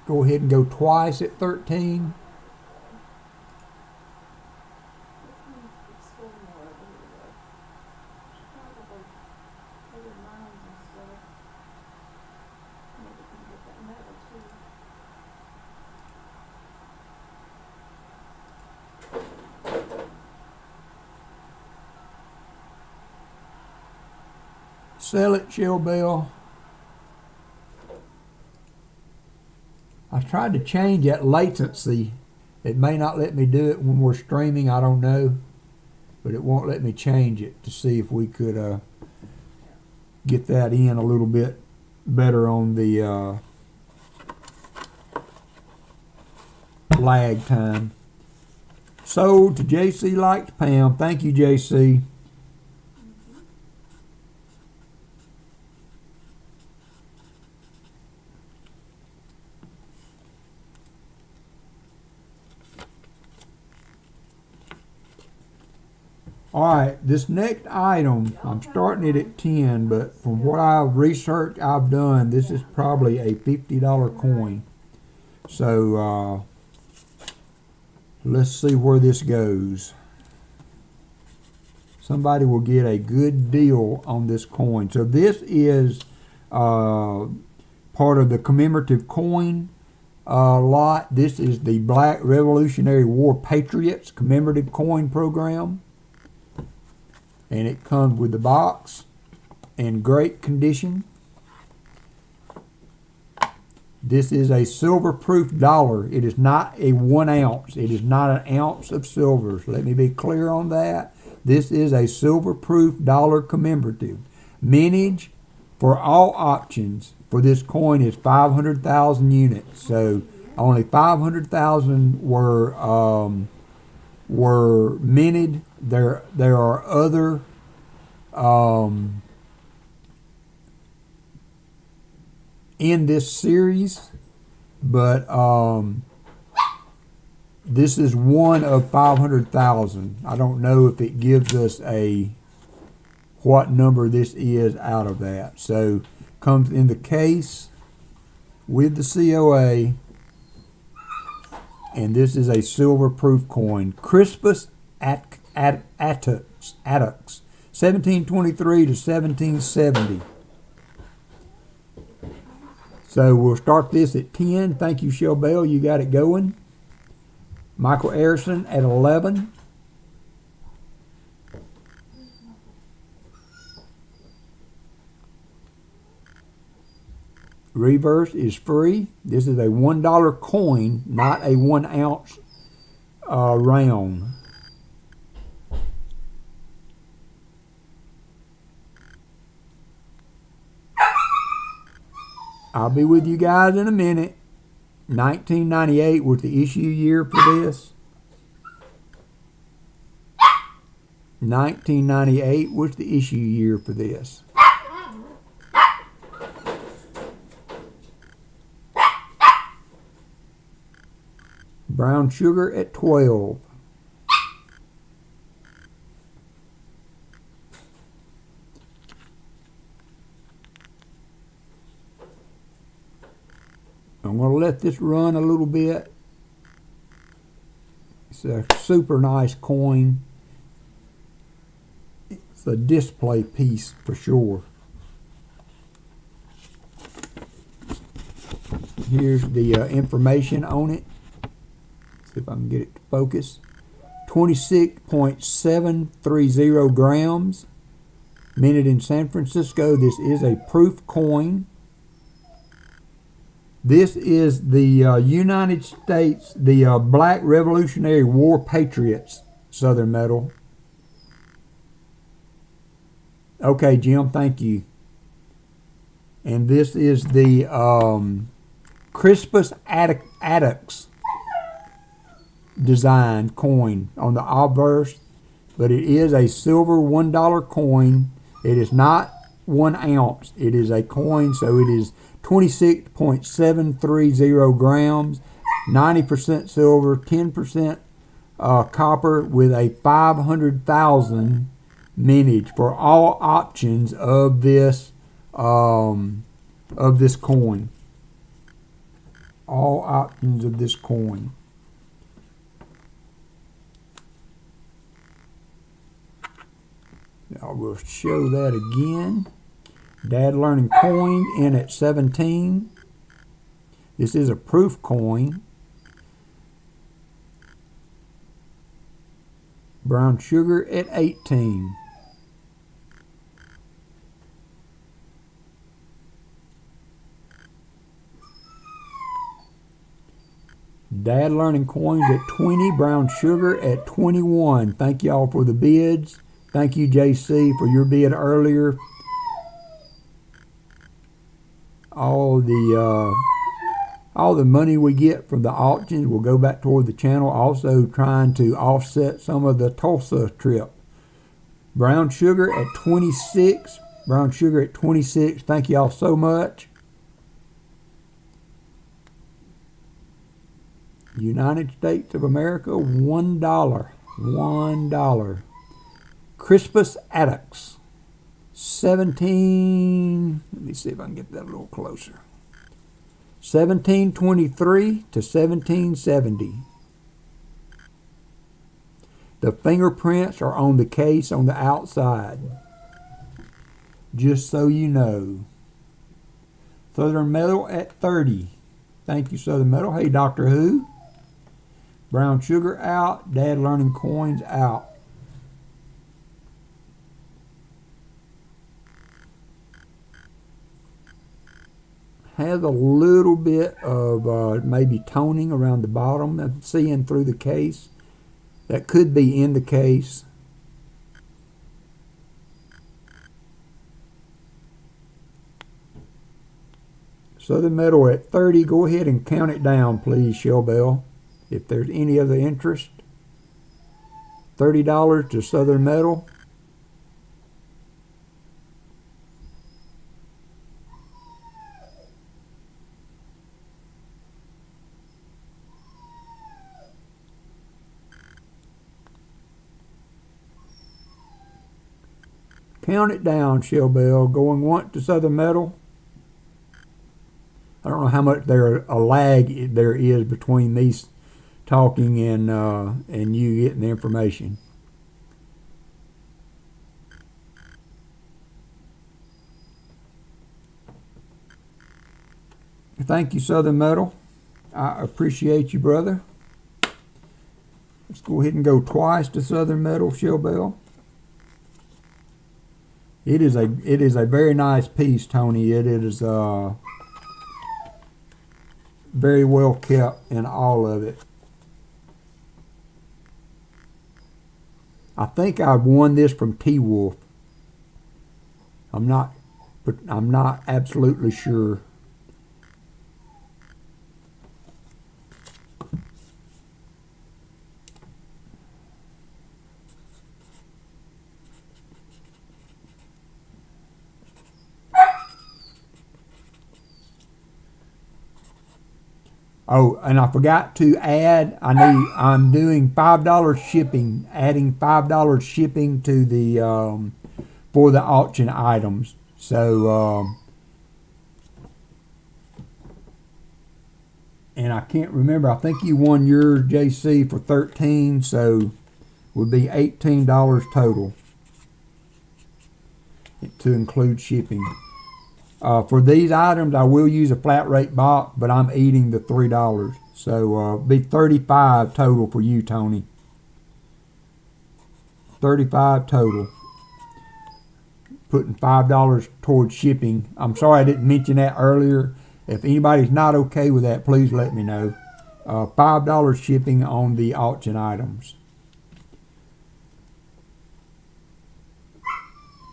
Go ahead and go twice at 13. Sell it, Shell Bell. I tried to change that latency. It may not let me do it when we're streaming, I don't know. But it won't let me change it to see if we could get that in a little bit better on the lag time. Sold to JC likes pound. Thank you, JC. Alright, this next item, I'm starting it at 10, but from what I've researched, I've done, this is probably a $50 coin. So, let's see where this goes. Somebody will get a good deal on this coin. So this is part of the commemorative coin lot. This is the Black Revolutionary War Patriots commemorative coin program. And it comes with the box in great condition. This is a silver proof dollar. It is not a 1 ounce. It is not an ounce of silver. So let me be clear on that. This is a silver proof dollar commemorative. Mintage for all options for this coin is 500,000 units. So only 500,000 were minted. There are other in this series, but this is one of 500,000. I don't know if it gives us what number this is out of that. So comes in the case with the COA. And this is a silver proof coin. Crispus Attucks, 1723 to 1770. So we'll start this at 10. Thank you, Shell Bell. You got it going. Michael Arison at 11. Reverse is free. This is a $1 coin, not a 1 ounce round. I'll be with you guys in a minute. 1998 was the issue year for this. 1998 was the issue year for this. Brown sugar at 12. I'm going to let this run a little bit. It's a super nice coin. It's a display piece for sure. Here's the information on it. See if I can get it to focus. 26.730 grams. Minted in San Francisco. This is a proof coin. This is the United States, the Black Revolutionary War Patriots Southern Metal. Okay, Jim, thank you. And this is the Crispus Attucks design coin on the obverse, but it is a silver $1 coin. It is not 1 ounce. It is a coin, so it is 26.730 grams, 90% silver, 10% copper, with a 500,000 mintage for all options of this coin. All options of this coin. I will show that again. Dad Learning coin in at 17. This is a proof coin. Brown sugar at 18. Dad Learning coins at 20. Brown sugar at 21. Thank y'all for the bids. Thank you, JC, for your bid earlier. All the money we get from the auctions will go back toward the channel. Also trying to offset some of the Tulsa trip. Brown sugar at 26. Brown sugar at 26. Thank y'all so much. United States of America, $1. $1. Crispus Attucks, 17. Let me see if I can get that a little closer. 1723 to 1770. The fingerprints are on the case on the outside. Just so you know. Southern Metal at 30. Thank you, Southern Metal. Hey, Doctor Who. Brown sugar out. Dad Learning coins out. Has a little bit of maybe toning around the bottom. I'm seeing through the case. That could be in the case. Southern Metal at 30. Go ahead and count it down, please, Shellbell, if there's any other interest. $30 to Southern Metal. Count it down, Shellbell. Going once to Southern Metal. I don't know how much a lag there is between me talking and you getting the information. Thank you, Southern Metal. I appreciate you, brother. Let's go ahead and go twice to Southern Metal, Shellbell. It is a very nice piece, Tony. It is very well kept in all of it. I think I've won this from T-Wolf. I'm not absolutely sure. Oh, and I forgot to add, I'm doing $5 shipping, adding $5 shipping to the, for the auction items. So, and I can't remember, I think you won yours, JC, for 13, so would be $18 total to include shipping. For these items, I will use a flat rate box, but I'm eating the $3. So be $35 total for you, Tony. $35 total. Putting $5 towards shipping. I'm sorry I didn't mention that earlier. If anybody's not okay with that, please let me know. $5 shipping on the auction items.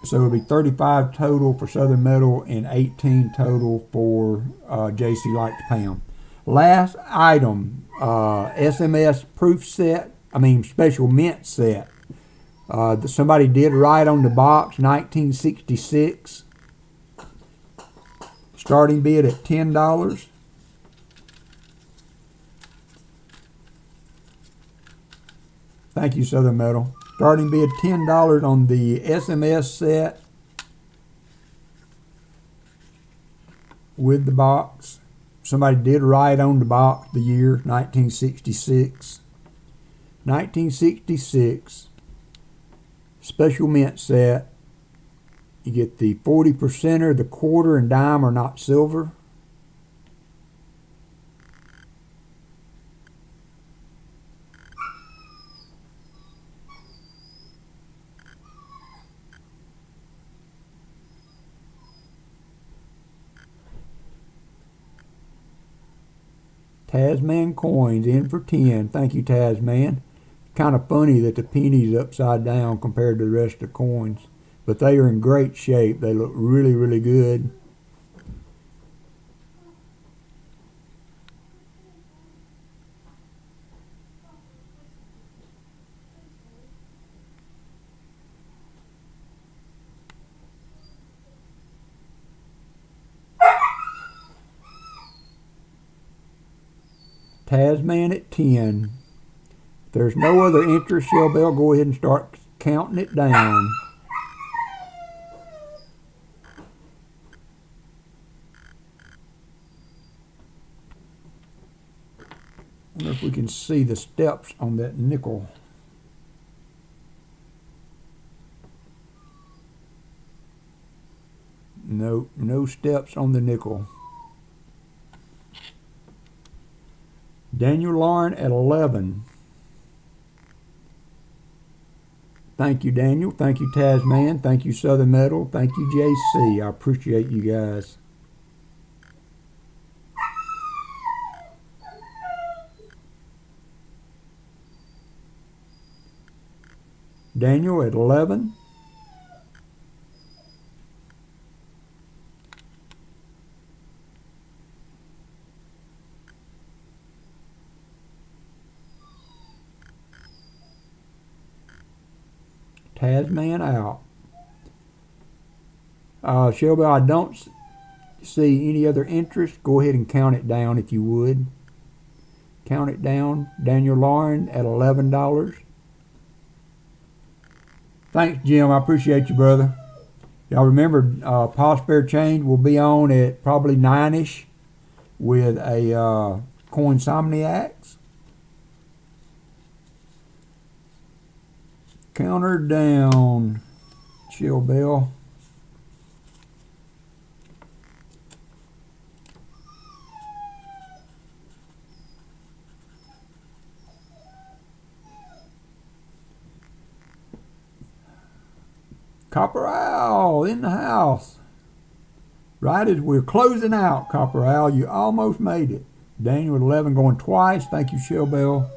So it'll be $35 total for Southern Metal and $18 total for JC Light to Pound. Last item, SMS proof set. Special mint set. Somebody did write on the box 1966. Starting bid at $10. Thank you, Southern Metal. Starting bid $10 on the SMS set with the box. Somebody did write on the box the year 1966. 1966 special mint set. You get the 40%er, the quarter and dime are not silver. Tasman coins in for 10. Thank you, Tasman. Kind of funny that the penny's upside down compared to the rest of the coins. But they are in great shape. They look really, really good. Tasman at 10. If there's no other interest, Shell Bell, go ahead and start counting it down. I wonder if we can see the steps on that nickel. Nope, no steps on the nickel. Daniel Lauren at 11. Thank you, Daniel. Thank you, Tasman. Thank you, Southern Metal. Thank you, JC. I appreciate you guys. Daniel at 11. Tasman out. Shelby, I don't see any other interest. Go ahead and count it down if you would. Count it down. Daniel Lauren at $11. Thanks, Jim. I appreciate you, brother. Y'all remember, Paul Spare Change will be on at probably 9-ish with a Coinsomniacs. Counter down, Chill Bell. Copper Owl in the house. Right as we're closing out, Copper Owl, you almost made it. Daniel at 11 going twice. Thank you, Shell Bell.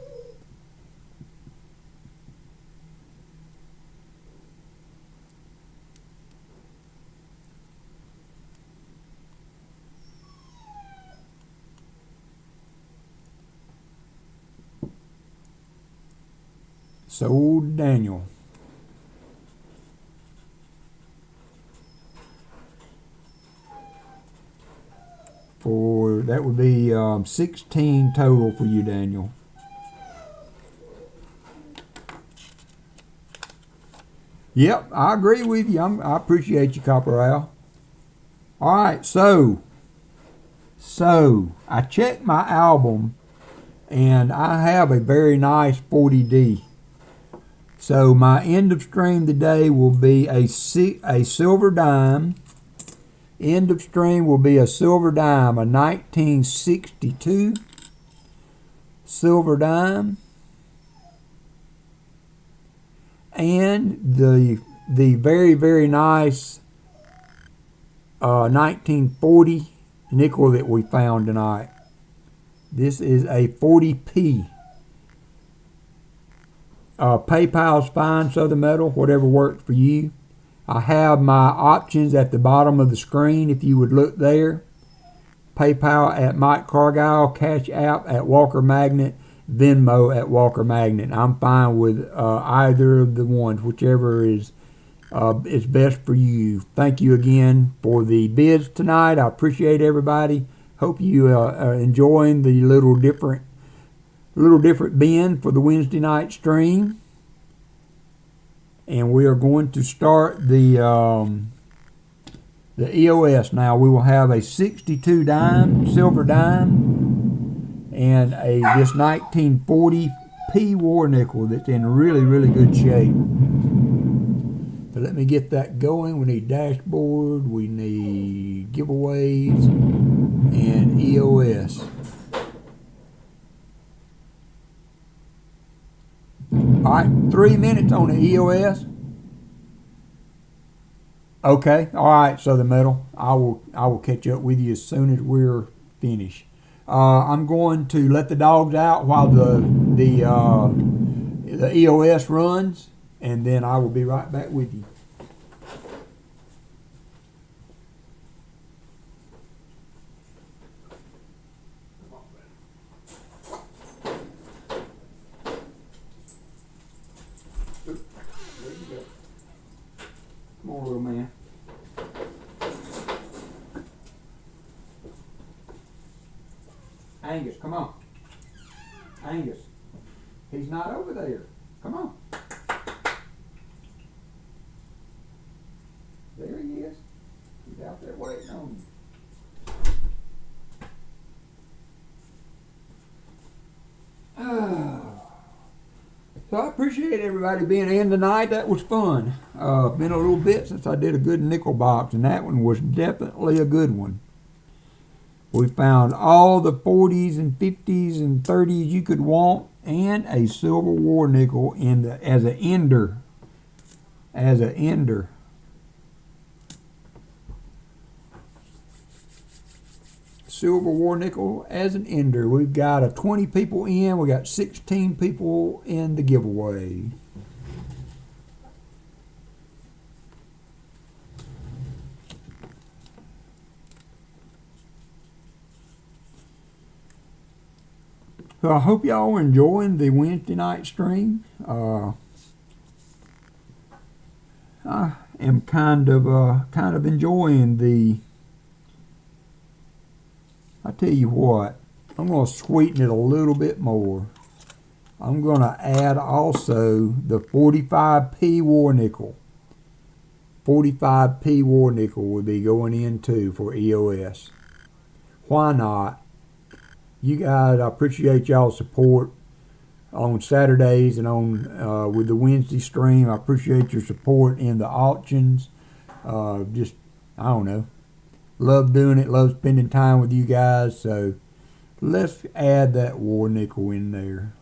Sold Daniel. For that would be 16 total for you, Daniel. Yep, I agree with you. I appreciate you, Copper Owl. All right, so I checked my album, and I have a very nice 40D. So my end of stream today will be a silver dime End of string will be a silver dime, a 1962 silver dime. And the very, very nice 1940 nickel that we found tonight. This is a 40p. PayPal's fine, Southern Metal, whatever works for you. I have my options at the bottom of the screen if you would look there. PayPal at Mike Cargile, Cashapp at WalkerMagnet, Venmo at WalkerMagnet. I'm fine with either of the ones, whichever is best for you. Thank you again for the bids tonight. I appreciate everybody. Hope you are enjoying the little different bin for the Wednesday night stream. And we are going to start the EOS now. We will have a 62 dime, silver dime, and this 1940p war nickel that's in really, really good shape. So let me get that going. We need dashboard, we need giveaways, and EOS. Alright, 3 minutes on the EOS. Okay, alright, Southern Metal. I will catch up with you as soon as we're finished. I'm going to let the dogs out while the EOS runs, and then I will be right back with you. Come on, little man. Angus, come on. Angus. He's not over there. Come on. There he is. He's out there waiting on you. So I appreciate everybody being in tonight. That was fun. Been a little bit since I did a good nickel box, and that one was definitely a good one. We found all the 40s and 50s and 30s you could want, and a silver war nickel as an ender. Silver war nickel as an ender. We've got 20 people in. We got 16 people in the giveaway. So I hope y'all are enjoying the Wednesday night stream. I am kind of enjoying the. I tell you what, I'm going to sweeten it a little bit more. I'm going to add also the 45p war nickel. 45p war nickel will be going in too for EOS. Why not? You guys, I appreciate y'all's support on Saturdays and on with the Wednesday stream. I appreciate your support in the auctions. I don't know. Love doing it, love spending time with you guys, so let's add that war nickel in there.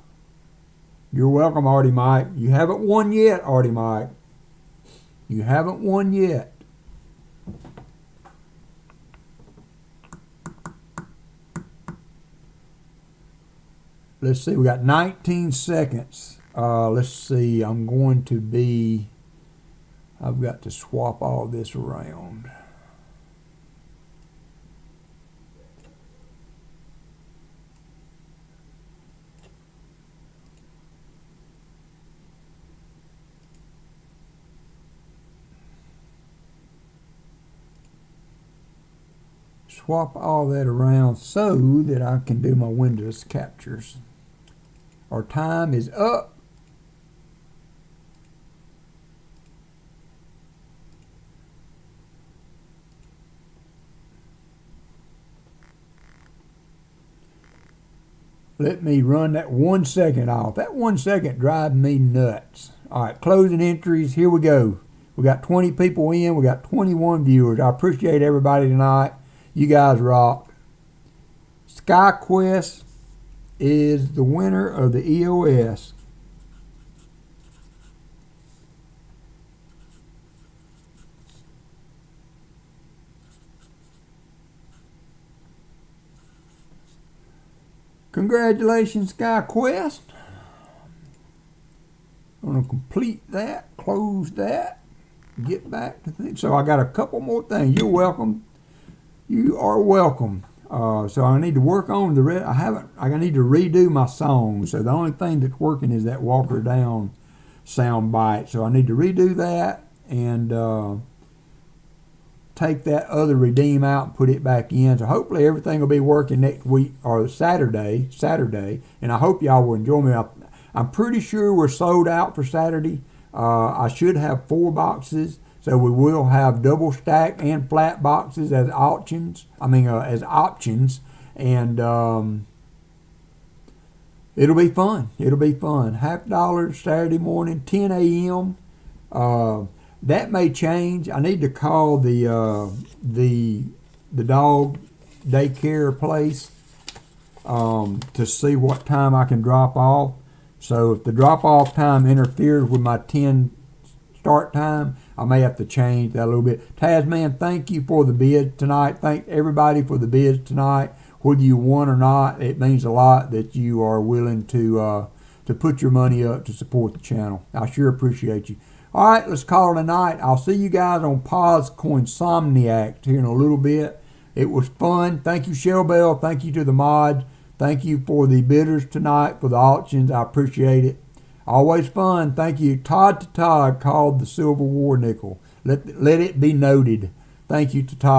You're welcome, Artie Mike. You haven't won yet, Artie Mike. You haven't won yet. Let's see, we got 19 seconds. Let's see, I've got to swap all this around. Swap all that around so that I can do my Windows captures. Our time is up. Let me run that 1 second off. That 1 second drives me nuts. All right, closing entries. Here we go. We got 20 people in. We got 21 viewers. I appreciate everybody tonight. You guys rock. SkyQuest is the winner of the EOS. Congratulations, SkyQuest. I'm going to complete that, close that, get back to things. So I got a couple more things. You're welcome. You are welcome. So I need to work on the rest. I need to redo my song. So the only thing that's working is that Walker Down sound bite. So I need to redo that and take that other redeem out and put it back in. So hopefully everything will be working next week or Saturday. And I hope y'all will enjoy me. I'm pretty sure we're sold out for Saturday. I should have 4 boxes. So we will have double stack and flat boxes as options. As options. And it'll be fun. $50 Saturday morning, 10 a.m. That may change. I need to call the dog daycare place to see what time I can drop off. So if the drop off time interferes with my 10 start time, I may have to change that a little bit. Tasman, thank you for the bid tonight. Thank everybody for the bids tonight. Whether you won or not, it means a lot that you are willing to put your money up to support the channel. I sure appreciate you. All right, let's call it a night. I'll see you guys on Pause Coinsomniac here in a little bit. It was fun. Thank you, Shell Bell. Thank you to the mods. Thank you for the bidders tonight for the auctions. I appreciate it. Always fun. Thank you. Todd to Todd called the Silver War Nickel. Let it be noted. Thank you to Todd.